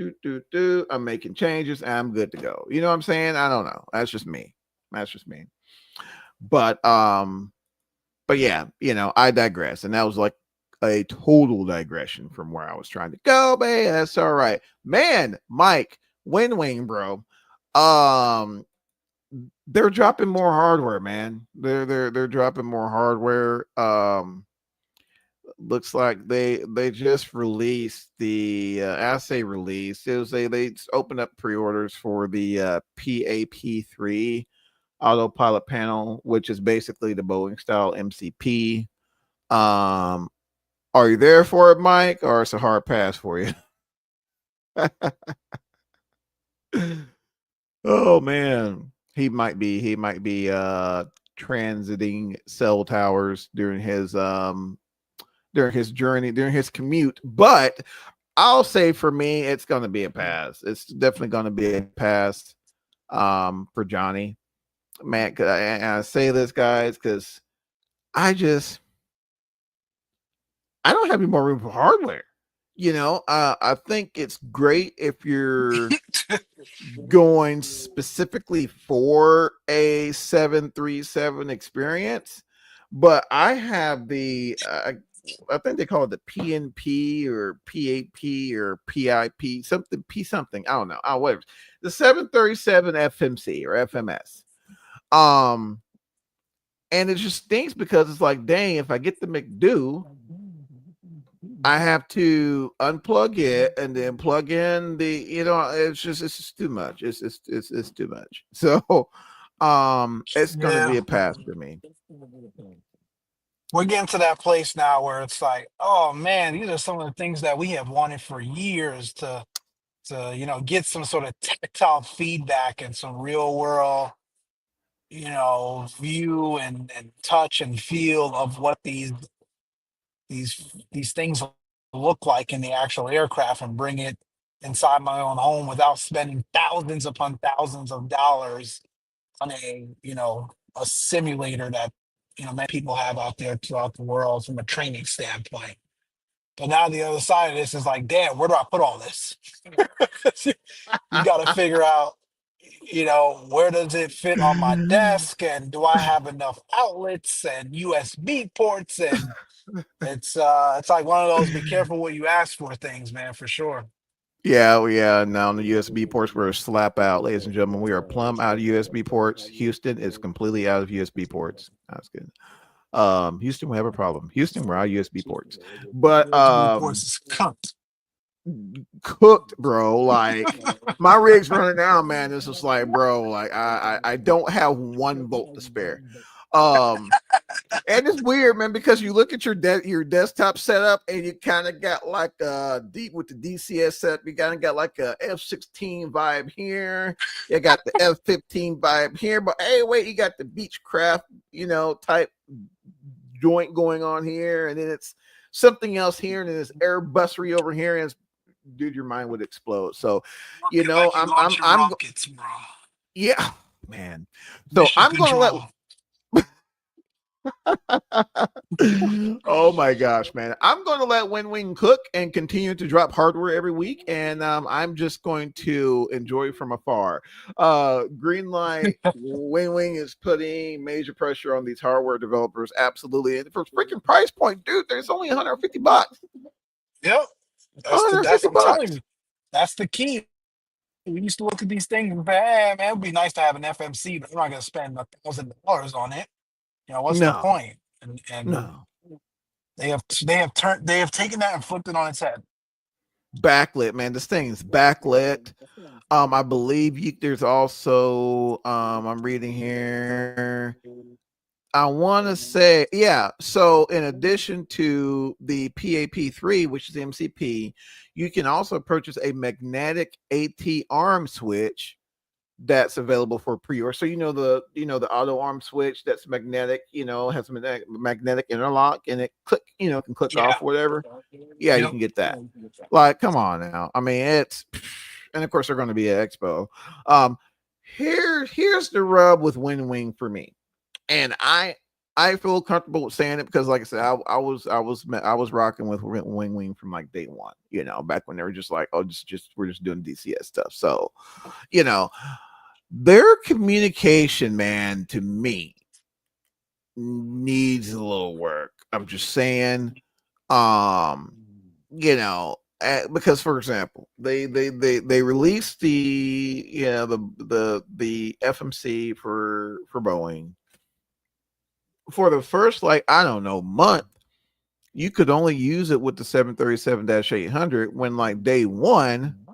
I'm making changes. And I'm good to go. You know what I'm saying? I don't know. That's just me. But yeah, I digress. And that was like a total digression from where I was trying to go, but hey, that's all right. Man, Mike, wing, bro. They're dropping more hardware, man. They're dropping more hardware. Looks like they just released the assay release. They opened up pre-orders for the PAP3 autopilot panel, which is basically the Boeing style MCP. Are you there for it, Mike, or it's a hard pass for you? Oh man, he might be transiting cell towers during his journey, during his commute. But I'll say for me, it's going to be a pass. It's definitely going to be a pass for Johnny. Man, I say this, guys, because I don't have any more room for hardware. I think it's great if you're going specifically for a 737 experience, but I have I think they call it the PNP or PAP or PIP, something P something. I don't know. Whatever. The 737 FMC or FMS. And it just stinks because it's like, dang, if I get the McDo, I have to unplug it and then plug in the, it's just too much. It's too much. So it's gonna be a pass for me. we're getting to that place now where it's like, oh man, these are some of the things that we have wanted for years to get some sort of tactile feedback and some real world view and touch and feel of what these things look like in the actual aircraft, and bring it inside my own home without spending thousands upon thousands of dollars on a simulator that many people have out there throughout the world from a training standpoint. But now the other side of this is like, damn, where do I put all this? You got to figure out, where does it fit on my desk, and do I have enough outlets and USB ports? And it's like one of those be careful what you ask for things, man, for sure. Yeah, yeah. Now the USB ports were a slap out, ladies and gentlemen. We are plumb out of USB ports. Houston is completely out of USB ports. That's good. Houston, we have a problem. Houston, we're out of USB ports. But USB ports is cunt. cooked, bro. Like my rig's running down, man. This is like, bro, like I don't have 1 volt to spare. And it's weird, man, because you look at your desktop setup and you kind of got like deep with the DCS setup. You kind of got like a F-16 vibe here. You got the F-15 vibe here, but hey, wait, you got the Beechcraft, type joint going on here, and then it's something else here, and then it's Airbussery over here, and it's, dude, your mind would explode. So, Like I'm rockets, bro. yeah, man. So Mission I'm gonna let. control. Oh my gosh, man. I'm going to let WinWing cook and continue to drop hardware every week, and I'm just going to enjoy from afar. Greenlight WinWing is putting major pressure on these hardware developers, absolutely. And for freaking price point, dude, there's only $150. Yep. That's 150 I'm telling bucks. you. That's the key. We used to look at these things and say, hey, man, it would be nice to have an FMC, but I'm not going to spend $1,000 on it. What's the No, point? And no. they have taken that and flipped it on its head. Backlit, man. This thing is backlit. I believe there's also I'm reading here. I want to say, yeah. So, in addition to the PAP3, which is MCP, you can also purchase a magnetic AT arm switch that's available for pre-order. So the auto arm switch that's magnetic, has a magnetic interlock, and it can click Yeah. off whatever. Yeah, you Yep. can get that. Like, come on now. I mean, and of course they're going to be at Expo. Here's the rub with WinWing for me, and I feel comfortable with saying it because, like I said, I was rocking with WinWing from like day one. Back when they were just like, oh, we're just doing DCS stuff. So, their communication, man, to me needs a little work. I'm just saying, because for example, they released the FMC for Boeing for the first, like, I don't know, month. You could only use it with the 737-800 when, like, day one,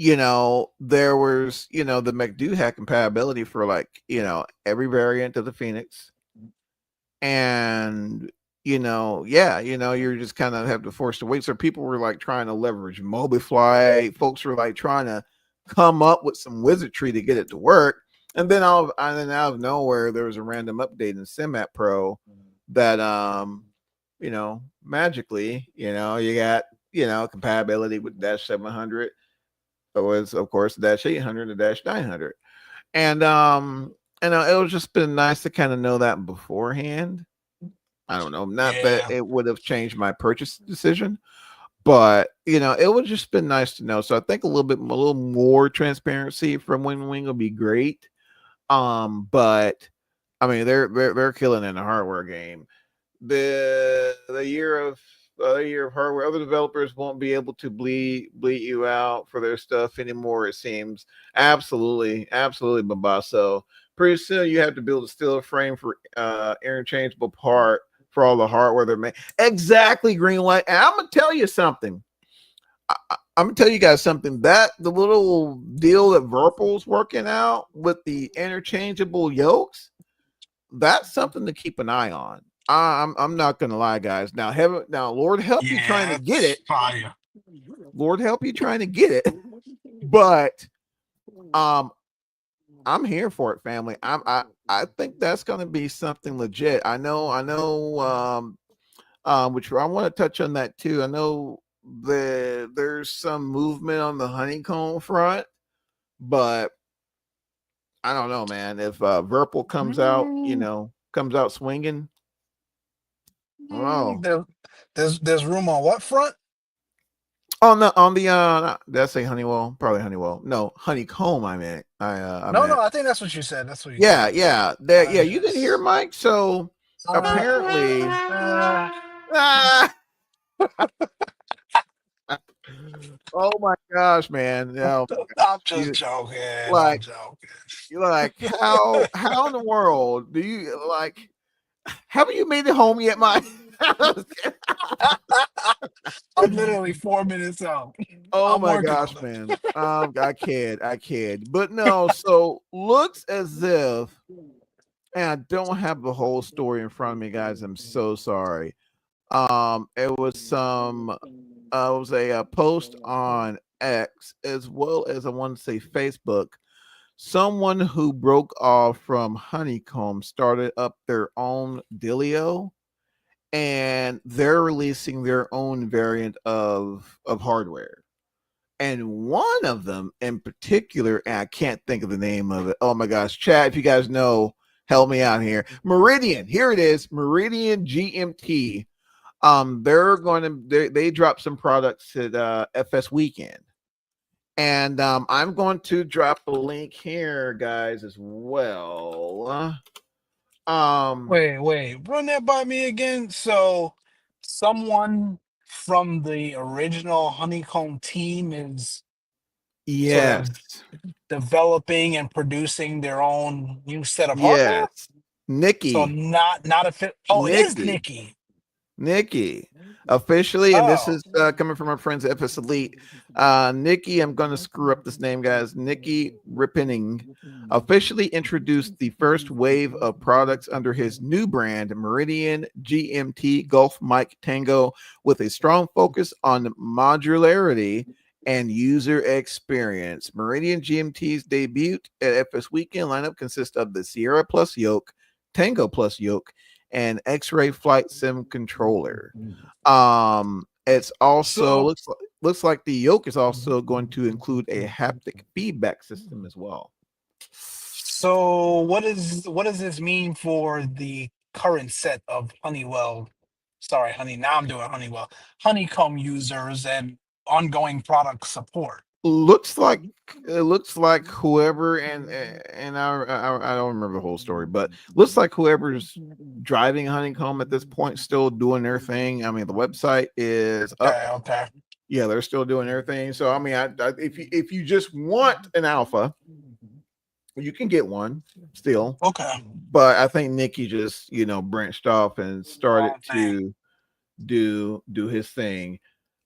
there was, the McDo had compatibility for, like, every variant of the Phoenix. And, you're just kind of have to force to wait. So people were like trying to leverage MobiFly. Folks were like trying to come up with some wizardry to get it to work. And then out of nowhere, there was a random update in SimApp Pro that, magically, you got, compatibility with Dash 700. So it's, of course, Dash 800 and Dash 900. And, it was just been nice to kind of know that beforehand. I don't know, not that it would have changed my purchase decision, but it would just been nice to know. So I think a little more transparency from WinWing would be great. But I mean, they're killing in the hardware game. The year of hardware, other developers won't be able to bleed you out for their stuff anymore. It seems absolutely, Bombasso. Pretty soon you have to build a steel frame for interchangeable part for all the hardware they're making. Exactly, Greenlight. And I'm gonna tell you something. I'm gonna tell you guys something. That the little deal that Virpil's working out with the interchangeable yokes, that's something to keep an eye on. I'm not gonna lie, guys. Now, Lord help you trying Yeah, to get it's it. fire. Lord help you trying to get it. But um, I'm here for it, family. I think that's gonna be something legit. I know. Which I want to touch on that too. I know there's some movement on the honeycomb front, but I don't know, man. If Verpal Mm, comes out swinging, oh, there, there's room on what front? oh no, on the did I say Honeywell? Probably Honeywell. No, honeycomb. I No, meant no, I think that's what you said. That's what you yeah, said. yeah, that yeah. You didn't hear Yes. Mike, so Uh, apparently, uh, ah, oh my gosh, man, no, I'm just you joking. I'm like joking. you're like how in the world do you like? Haven't you made it home yet, Mike? I'm literally 4 minutes out. Oh I'm my working gosh, on man. I kid. But no, so looks as if, and I don't have the whole story in front of me, guys. I'm so sorry. It was a post on X as well as I want to say Facebook. Someone who broke off from Honeycomb started up their own Dilio, and they're releasing their own variant of hardware. And one of them in particular, and I can't think of the name of it. Oh my gosh, Chad, if you guys know, help me out here. Meridian, here it is, Meridian GMT. They dropped some products at FS Weekend, and I'm going to drop a link here, guys, as well. Wait, run that by me again. So, someone from the original Honeycomb team is sort of Yes, developing and producing their own new set of hardware. yes, So Nikki, not a fit. Oh, it is Nikki. Nikki. Nikki, officially, and this Oh, is coming from our friends at FS Elite. Nikki, I'm going to screw up this name, guys. Nikki Rippening officially introduced the first wave of products under his new brand, Meridian GMT Gulf Mike Tango, with a strong focus on modularity and user experience. Meridian GMT's debut at FS Weekend lineup consists of the Sierra Plus Yoke, Tango Plus Yoke, and X-Ray Flight Sim controller. It's also so looks like the yoke is also going to include a haptic feedback system as well. what does this mean for the current set of Honeywell? Sorry, honey. Now I'm doing Honeywell. Honeycomb users and ongoing product support. Looks like it looks like whoever and I don't remember the whole story, but looks like whoever's driving Honeycomb at this point still doing their thing. I mean, the website is up. Okay, okay, Yeah, they're still doing their thing. So I mean, if you just want an alpha, you can get one still, okay. but I think Nikki just branched off and started Wrong thing. to do his thing.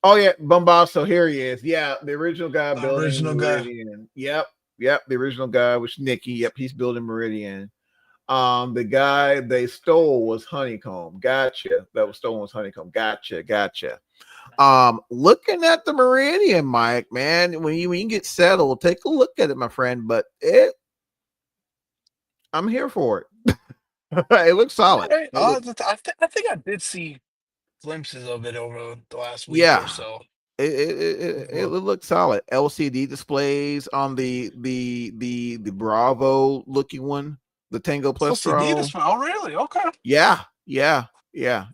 Oh yeah, Bombasso, here he is. Yeah, the original guy The building original guy. Meridian. Yep, the original guy was Nikki. Yep, he's building Meridian. The guy they stole was Honeycomb. Gotcha. That was stolen was Honeycomb. Gotcha. Looking at the Meridian, Mike, man, when you get settled, take a look at it, my friend. But I'm here for it. It looks All solid. right. It looks I think I did see glimpses of it over the last week or yeah. so. It Look, looks solid. LCD displays on the Bravo looking one, the Tango Plus LCD Pro. display. Oh, really? Okay. Yeah.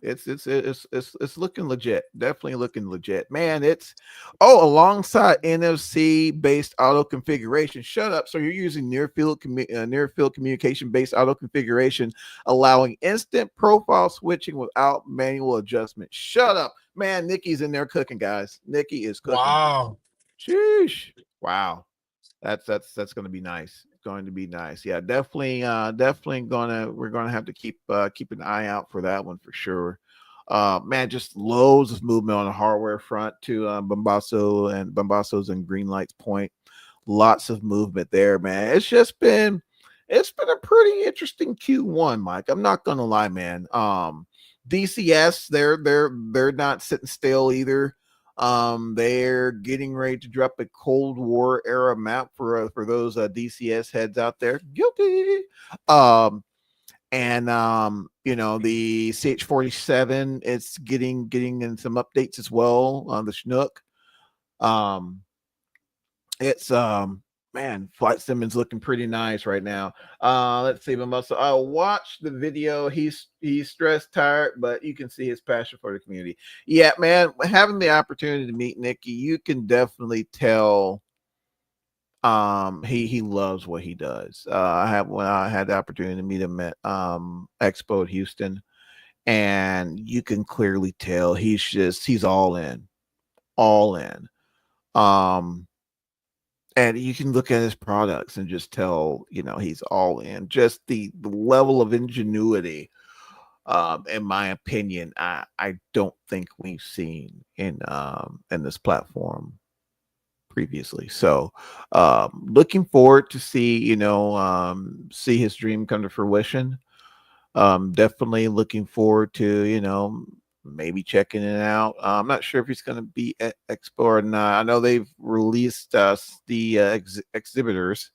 It's looking legit. Definitely looking legit, man. It's alongside NFC based auto configuration. Shut up. So you're using near field communication based auto configuration, allowing instant profile switching without manual adjustment. Shut up, man. Nikki's in there cooking, guys. Nikki is cooking. Wow. Sheesh. Wow. That's going to be nice. Going to be nice. Yeah, definitely we're gonna have to keep an eye out for that one for sure. Man, just loads of movement on the hardware front to Bombasso's and Greenlight's point. Lots of movement there, man. It's been a pretty interesting Q1, Mike. I'm not gonna lie, man. DCS, they're not sitting still either. They're getting ready to drop a Cold War era map for those DCS heads out there. Guilty. And the CH-47, it's getting in some updates as well on the Chinook. It's man, Flight Simmons looking pretty nice right now. Let's see, I watched the video. He's stressed, tired, but you can see his passion for the community. Yeah, man, having the opportunity to meet Nikki, you can definitely tell he loves what he does. When I had the opportunity to meet him at Expo at Houston, and you can clearly tell he's all in. And you can look at his products and just tell, he's all in. Just the level of ingenuity, in my opinion, I don't think we've seen in this platform previously. So looking forward to see his dream come to fruition. Definitely looking forward to maybe checking it out. I'm not sure if he's going to be at Expo or not. I know they've released the exhibitors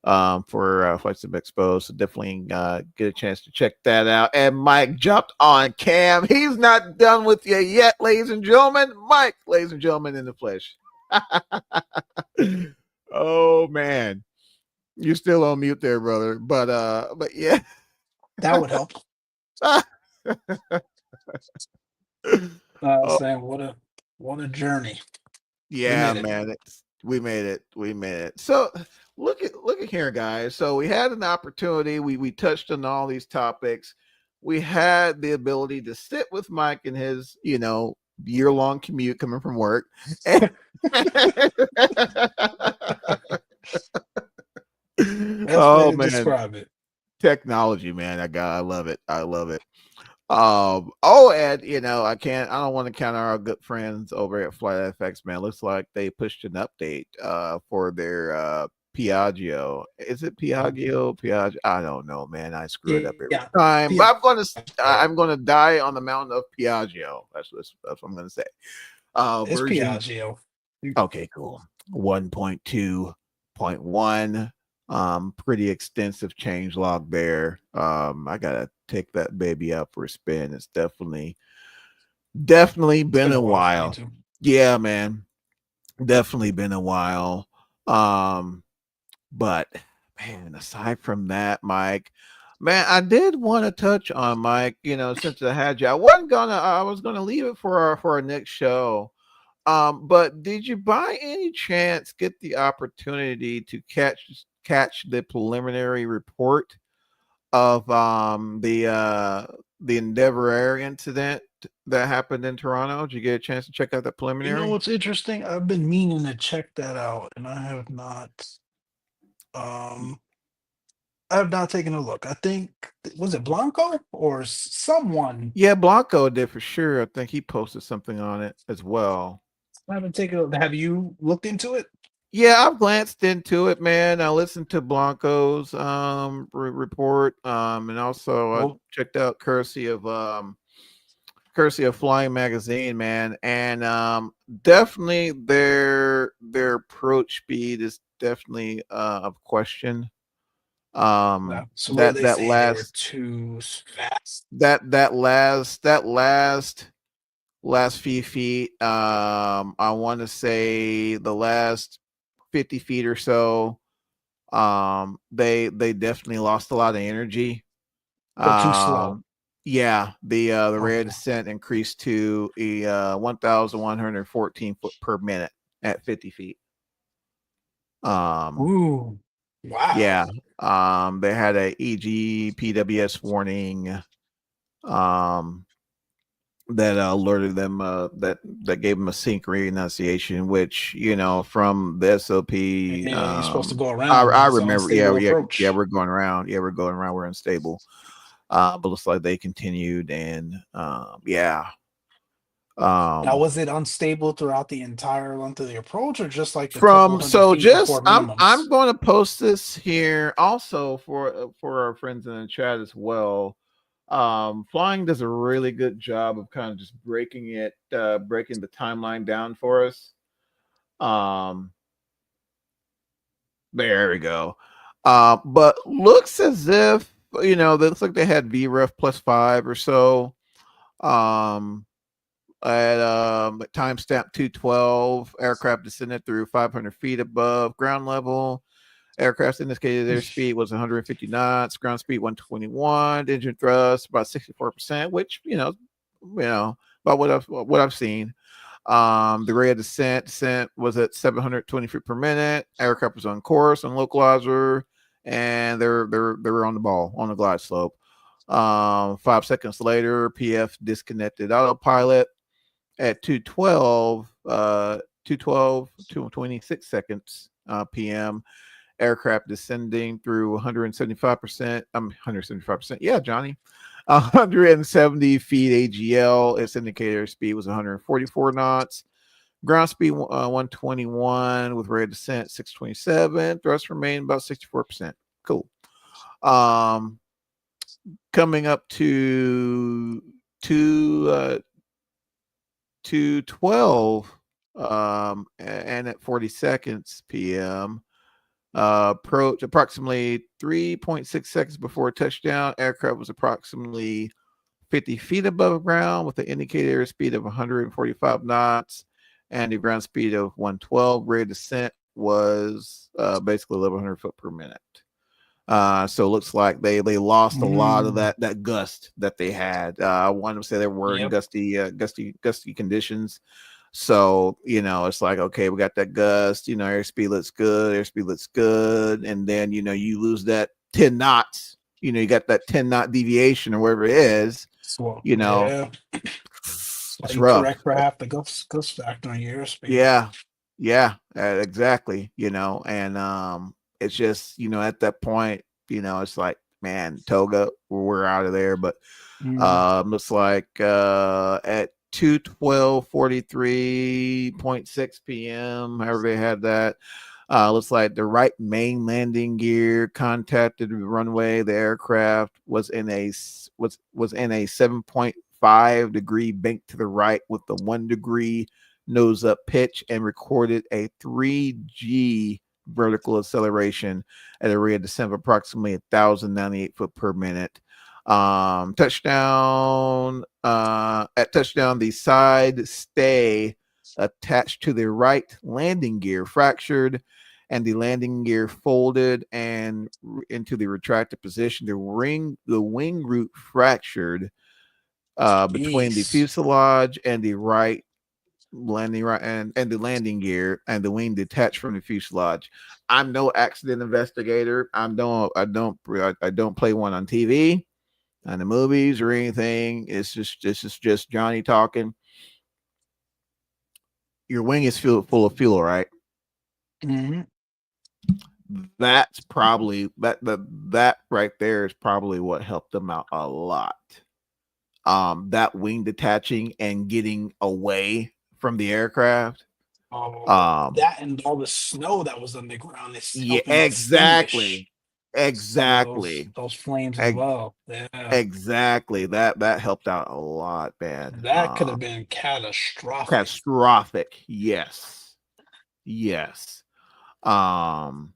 for Flight Sim Expo, so definitely get a chance to check that out. And Mike jumped on cam. He's not done with you yet, ladies and gentlemen. Mike, ladies and gentlemen, in the flesh. Oh man, you're still on mute there, brother. But yeah, that would help. Oh, Saying what a journey. Yeah, man, we made it. So look at here, guys. So we had an opportunity. We touched on all these topics. We had the ability to sit with Mike in his year-long commute coming from work. Oh man, describe it. Technology, man. I love it. I love it. And I don't want to count our good friends over at Flight FX, man. Looks like they pushed an update for their Piaggio. Is it Piaggio? I don't know, man. I screw it up every time. But I'm gonna die on the mountain of Piaggio. That's what I'm gonna say. It's Version Piaggio. Okay, cool. 1.2.1. Pretty extensive change log there. I gotta take that baby out for a spin. It's definitely been a while. Yeah, man. Definitely been a while. But man, aside from that, Mike, man, I did want to touch on Mike, since I had you. I was gonna leave it for our next show. But did you by any chance get the opportunity to catch the preliminary report of the Endeavor Air incident that happened in Toronto? Did you get a chance to check out the preliminary? You know what's interesting? I've been meaning to check that out, and I have not. I have not taken a look. I think was it Blanco or someone? Yeah, Blanco did for sure. I think he posted something on it as well. I haven't taken a look. Have you looked into it? Yeah, I've glanced into it, man. I listened to Blanco's report, and also I checked out courtesy of Flying Magazine, man. And definitely their approach speed is definitely of question. So that last, they were too fast. That last few feet, I want to say the last 50 feet or so, they definitely lost a lot of energy. Too slow. Yeah, the rate of descent increased to a 1,114 foot per minute at 50 feet. Ooh, wow. Yeah. They had a EGPWS warning that alerted them that gave them a sync renunciation, which from the SOP, you're supposed to go around. I remember. Yeah, we're going around. Yeah, we're going around. We're unstable. But looks like they continued, and yeah. Now, was it unstable throughout the entire length of the approach, or just like I'm going to post this here also for our friends in the chat as well. Flying does a really good job of kind of just breaking the timeline down for us. Um, there we go. But looks as if looks like they had VREF +5 or so. Um, at timestamp 212, aircraft descended through 500 feet above ground level. Aircraft indicated their speed was 150 knots, ground speed 121, engine thrust about 64%, which about what I've seen. The rate of descent was at 720 feet per minute. Aircraft was on course on localizer, and they were on the ball on the glide slope. 5 seconds later, PF disconnected autopilot at 226 seconds PM. Aircraft descending through 175%. 175%. Yeah, Johnny. 170 feet AGL. Its indicator speed was 144 knots. Ground speed 121 with rate of descent 627. Thrust remained about 64%. Cool. Coming up to 212 and at 40 seconds PM. Approach approximately 3.6 seconds before touchdown. Aircraft was approximately 50 feet above ground with an indicator speed of 145 knots and a ground speed of 112. Rate of descent was basically 1,100 foot per minute. So it looks like they lost a lot of that gust that they had. I want to say they were in gusty conditions. So, it's like, okay, we got that gust, airspeed looks good. And then, you lose that 10 knots, you got that 10-knot deviation or whatever it is, So, it's you rough. correct for half the gust factor on your airspeed. Yeah, exactly. And it's just, at that point, it's like, man, Toga, we're out of there. But looks like at 2:12:43.6 p.m. However they had that. Looks like the right main landing gear contacted the runway. The aircraft was in a 7.5 degree bank to the right with the 1 degree nose up pitch and recorded a 3G vertical acceleration at a rate of descent of approximately 1,098 foot per minute. Touchdown at touchdown, the side stay attached to the right landing gear fractured and the landing gear folded and into the retracted position. The wing root fractured between the fuselage and the right landing and the landing gear, and the wing detached from the fuselage. I'm no accident investigator. I don't play one on TV, on the movies or anything. It's just this is just Johnny talking. Your wing is full of fuel, right? Mm-hmm. That's probably that right there is probably what helped them out a lot. That wing detaching and getting away from the aircraft. That and all the snow that was on the ground is Yeah, helping extinguish some of exactly, those flames as well. Yeah, exactly. That helped out a lot, man. that could have been catastrophic. Catastrophic. Yes. Um,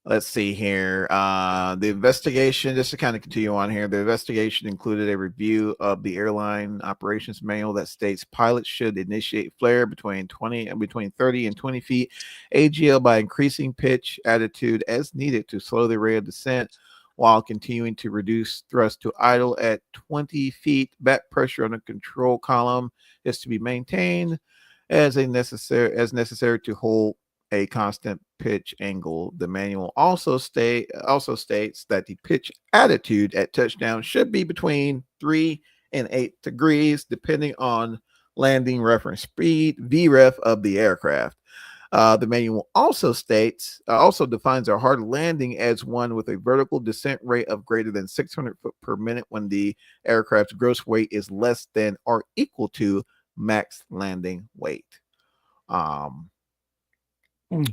let's see here. The investigation, just to kind of continue on here, the investigation included a review of the airline operations manual that states pilots should initiate flare between 30 and 20 feet AGL by increasing pitch attitude as needed to slow the rate of descent while continuing to reduce thrust to idle at 20 feet. Back pressure on the control column is to be maintained as necessary to hold a constant pitch angle. The manual also states that the pitch attitude at touchdown should be between 3 and 8 degrees, depending on landing reference speed, VREF of the aircraft. The manual also defines a hard landing as one with a vertical descent rate of greater than 600 foot per minute when the aircraft's gross weight is less than or equal to max landing weight.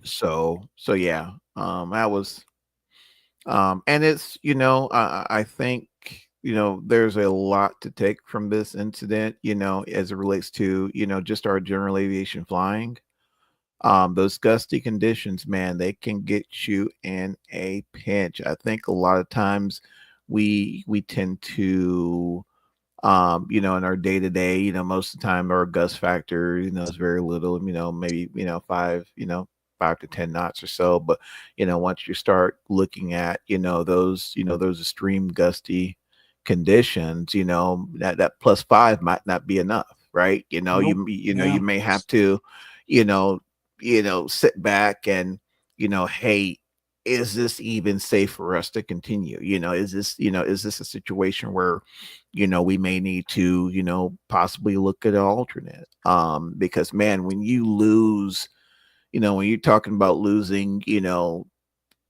So yeah, that was and it's I think there's a lot to take from this incident, as it relates to, just our general aviation flying. Those gusty conditions, man, they can get you in a pinch. I think a lot of times we tend to, in our day to day, most of the time our gust factor, is very little, maybe, five, 5 to 10 knots or so. But, once you start looking at, those extreme gusty conditions, that plus five might not be enough, right? Nope. You Yeah. may have to, you know, sit back and, hey, is this even safe for us to continue? Is this a situation where, we may need to, possibly look at an alternate? Because man, when you lose, when you're talking about losing,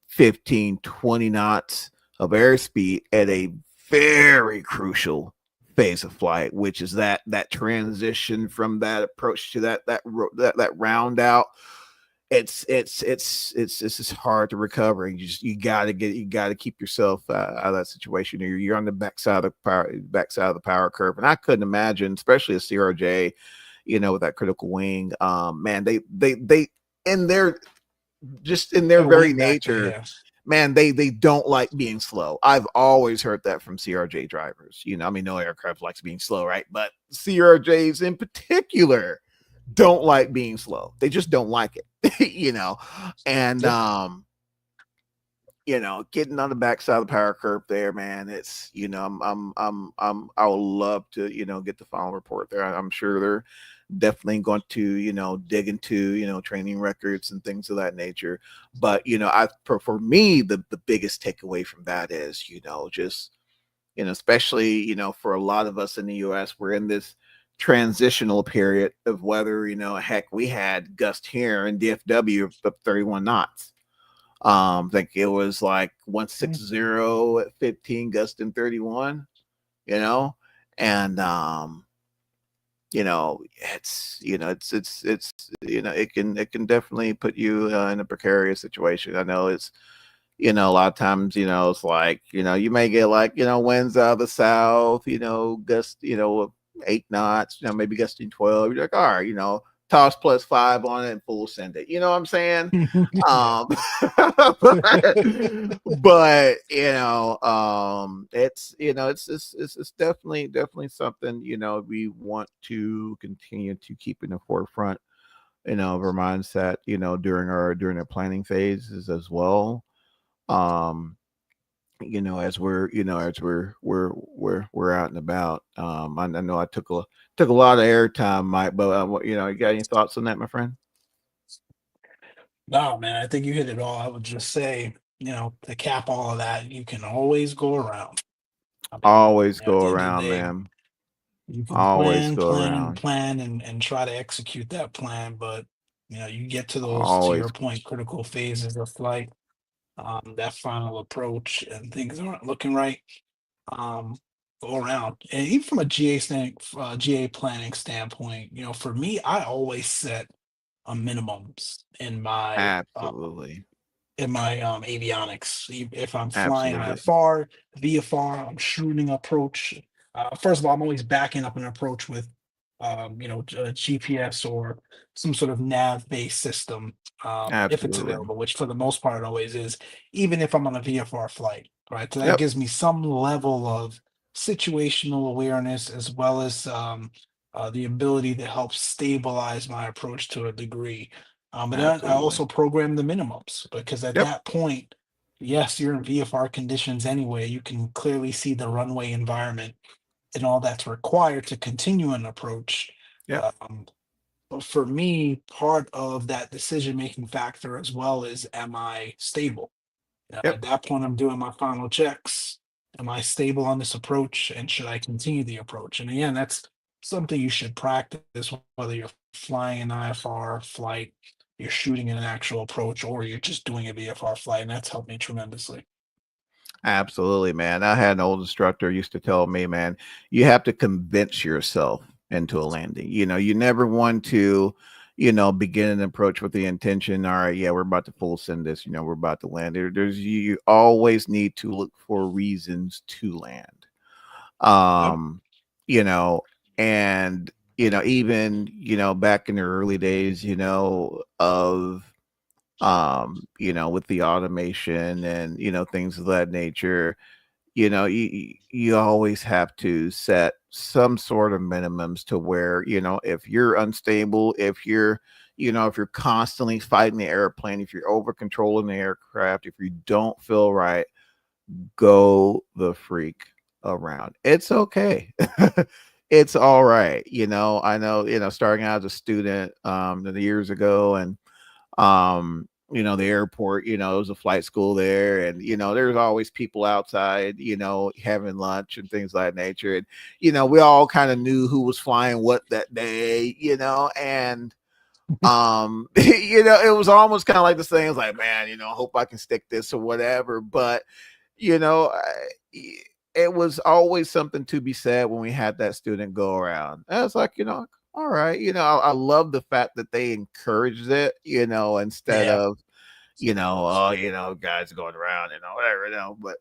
15, 20 knots of airspeed at a very crucial phase of flight, which is that transition from that approach to that round out. It's just hard to recover. You got to keep yourself out of that situation. You're on the backside of the power curve, and I couldn't imagine, especially a CRJ, with that critical wing. Man, they in their just in their The very wing factor, nature, yeah. man, they don't like being slow. I've always heard that from CRJ drivers. I mean, no aircraft likes being slow, right? But CRJs in particular don't like being slow. They just don't like it, And Yeah. getting on the backside of the power curve there, man, it's I would love to, get the final report there. I'm sure they're definitely going to, dig into, training records and things of that nature. But, for me, the biggest takeaway from that is, just, especially, for a lot of us in the US, we're in this transitional period of whether, heck, we had gust here in DFW of 31 knots. I think it was like Mm. 160 at 15, gust in 31, and it's it can definitely put you in a precarious situation. I know it's a lot of times, it's like, you may get like, winds out of the south, gust, 8 knots, maybe gusting 12. You're like, all right, toss plus five on it and full send it. You know what I'm saying? Yeah. Um, but, but it's definitely something, we want to continue to keep in the forefront, of our mindset, during our planning phases as well. Um, as we're out and about. I know I took a lot of airtime, Mike, but you got any thoughts on that, my friend? No, man, I think you hit it all. I would just say, to cap all of that, you can always go around. I mean, Always at go the end of the around, day, man. you can Always plan, go plan, and around. plan and try to execute that plan, but you get to those, to your Always. point, critical phases of flight, that final approach, and things aren't looking right. Um, go around, and even from a GA planning standpoint, for me, I always set a minimums Absolutely. in my avionics. If I'm flying Absolutely. IFR, VFR, I'm shooting approach. First of all, I'm always backing up an approach with, GPS or some sort of nav-based system, if it's Absolutely. available, which for the most part it always is, even if I'm on a VFR flight, right? So that Yep. gives me some level of situational awareness as well as the ability to help stabilize my approach to a degree. But then I Absolutely. also program the minimums because at Yep. that point, yes, you're in VFR conditions anyway. You can clearly see the runway environment and all that's required to continue an approach. Yep. But for me, part of that decision making factor as well is, am I stable? Yep. At that point, I'm doing my final checks. Am I stable on this approach? And should I continue the approach? And again, that's something you should practice, whether you're flying an IFR flight, you're shooting an actual approach, or you're just doing a VFR flight. And that's helped me tremendously. Absolutely, man. I had an old instructor used to tell me, man, you have to convince yourself into a landing. You never want to, begin an approach with the intention, all right, yeah, we're about to full send this, we're about to land. There's you always need to look for reasons to land. Yep. You know, and even back in the early days, of with the automation and things of that nature, you always have to set some sort of minimums to where, if you're unstable, if you're constantly fighting the airplane, if you're over controlling the aircraft, if you don't feel right, go the freak around. It's okay. It's all right. I know, starting out as a student the years ago, and the airport, it was a flight school there, and there's always people outside, having lunch and things like that nature. And we all kind of knew who was flying what that day, and it was almost kind of like this thing. It's like, man, hope I can stick this or whatever. But you know, it was always something to be said when we had that student go around. I was like, all right, I love the fact that they encouraged it, instead Yeah. of, oh, guys going around and whatever, but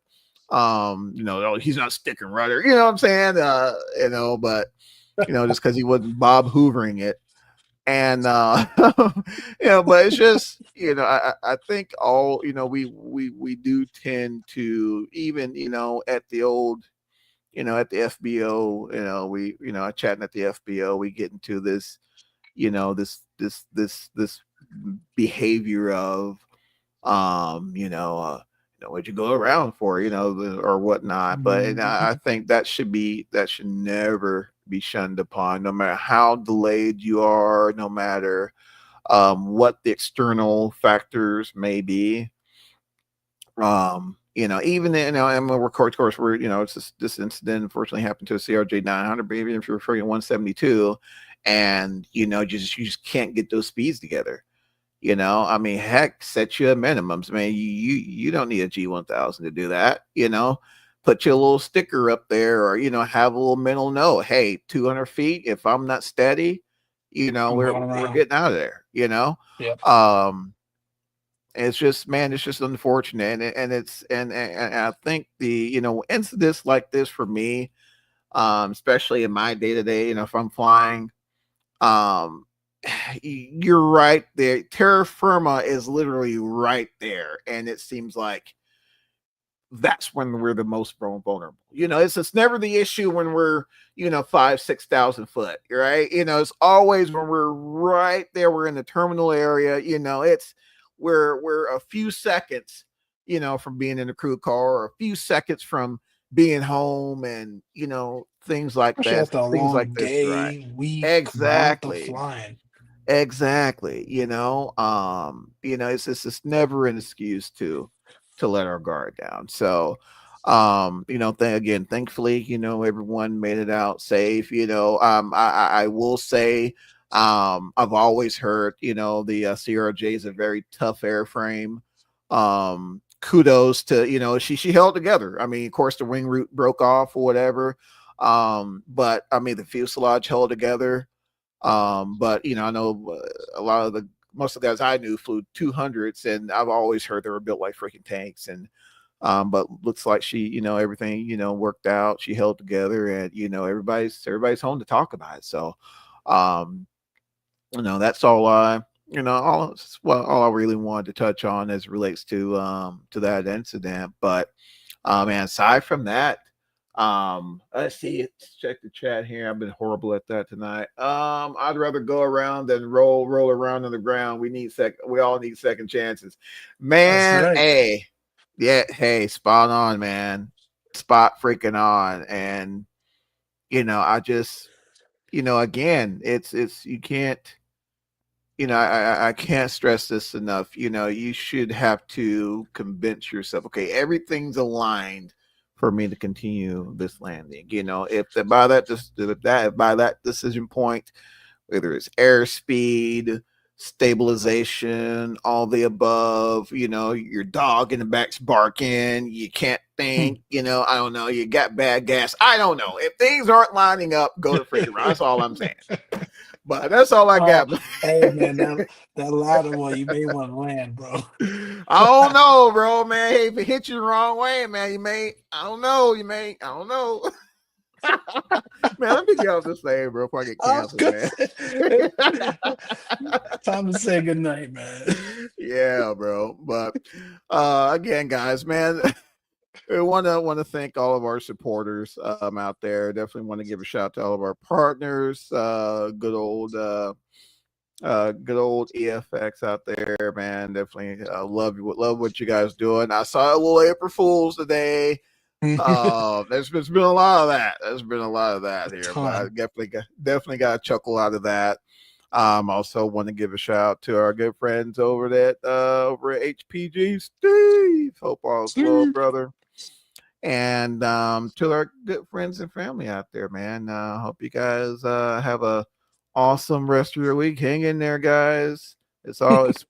oh, he's not stick and rudder, you know what I'm saying? But just because he wasn't Bob Hoovering it. And but it's just, I think all, we do tend to, even, at the old, at the FBO, we, chatting at the FBO, we get into this, this behavior of, what'd you go around for, or whatnot. But and I think that should never be shunned upon, no matter how delayed you are, no matter what the external factors may be. Even and we're of course we're it's this incident unfortunately happened to a CRJ 900, but even if you're referring to 172, and you just can't get those speeds together. I mean, heck, set you a minimums, man. You don't need a G1000 to do that. Put your little sticker up there, or have a little mental note. Hey, 200 feet. If I'm not steady, I'm going we're around. getting out of there. Yep. It's just, man, it's just unfortunate, and it's and I think the incidents like this for me, especially in my day to day, if I'm flying, um, you're right there. Terra firma is literally right there, and it seems like that's when we're the most vulnerable. It's never the issue when we're 5,000-6,000 foot, right? It's always when we're right there. We're in the terminal area. It's we're a few seconds, from being in a crew car, or a few seconds from being home, and things like Especially that. after a Things like long this, right? day, week, month of Exactly. flying. Exactly. It's never an excuse to let our guard down. So again, thankfully, everyone made it out safe. I will say, I've always heard, the CRJ is a very tough airframe. Kudos to, she held together. I mean, of course the wing root broke off or whatever. But I mean the fuselage held together. But I know a lot of the most of the guys I knew flew 200s, and I've always heard they were built like freaking tanks. And but looks like she, everything, worked out. She held together, and everybody's home to talk about it. So, um, that's all all I really wanted to touch on as it relates to that incident. But and aside from that, let's see. Let's check the chat here. I've been horrible at that tonight. I'd rather go around than roll around on the ground. We all need second chances, That's man. right. Hey, yeah, hey, spot on, man. Spot freaking on. And I just, again, it's you can't. I can't stress this enough. You should have to convince yourself, okay, everything's aligned for me to continue this landing. If the, by that just that by that decision point, whether it's airspeed, stabilization, all the above, your dog in the back's barking, you can't think, I don't know, you got bad gas. I don't know. If things aren't lining up, go to freaking run. That's all I'm saying. But that's all I Oh, got. hey man, that latter one you may want to land, bro. I don't know, bro, man. Hey, if it hit you the wrong way, man, I don't know. I don't know. Man, let me get off this thing, bro, before I get I was canceled, gonna man. say, time to say goodnight, man. Yeah, bro. But again, guys, man, I want to thank all of our supporters out there. Definitely want to give a shout out to all of our partners. Good old EFX out there, man. Definitely love what you guys doing. I saw a little April Fools today. There's been a lot of that. There's been a lot of that here, but I definitely got a chuckle out of that. Also want to give a shout out to our good friends over at HPG, Steve. Hope all's well, brother. And to our good friends and family out there, man. Hope you guys have a awesome rest of your week. Hang in there, guys.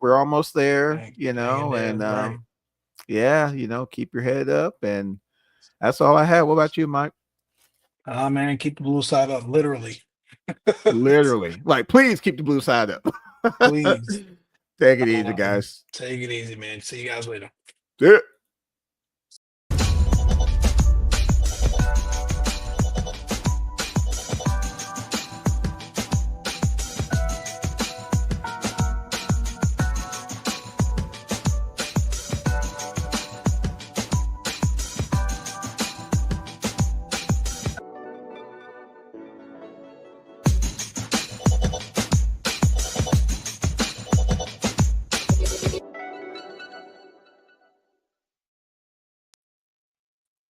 We're almost there, you know, and yeah, you know, keep your head up, and that's all I have. What about you, Mike? Man, keep the blue side up, literally. Literally, like, please keep the blue side up. Please. Take it easy, guys. Take it easy, man. See you guys later. Yeah.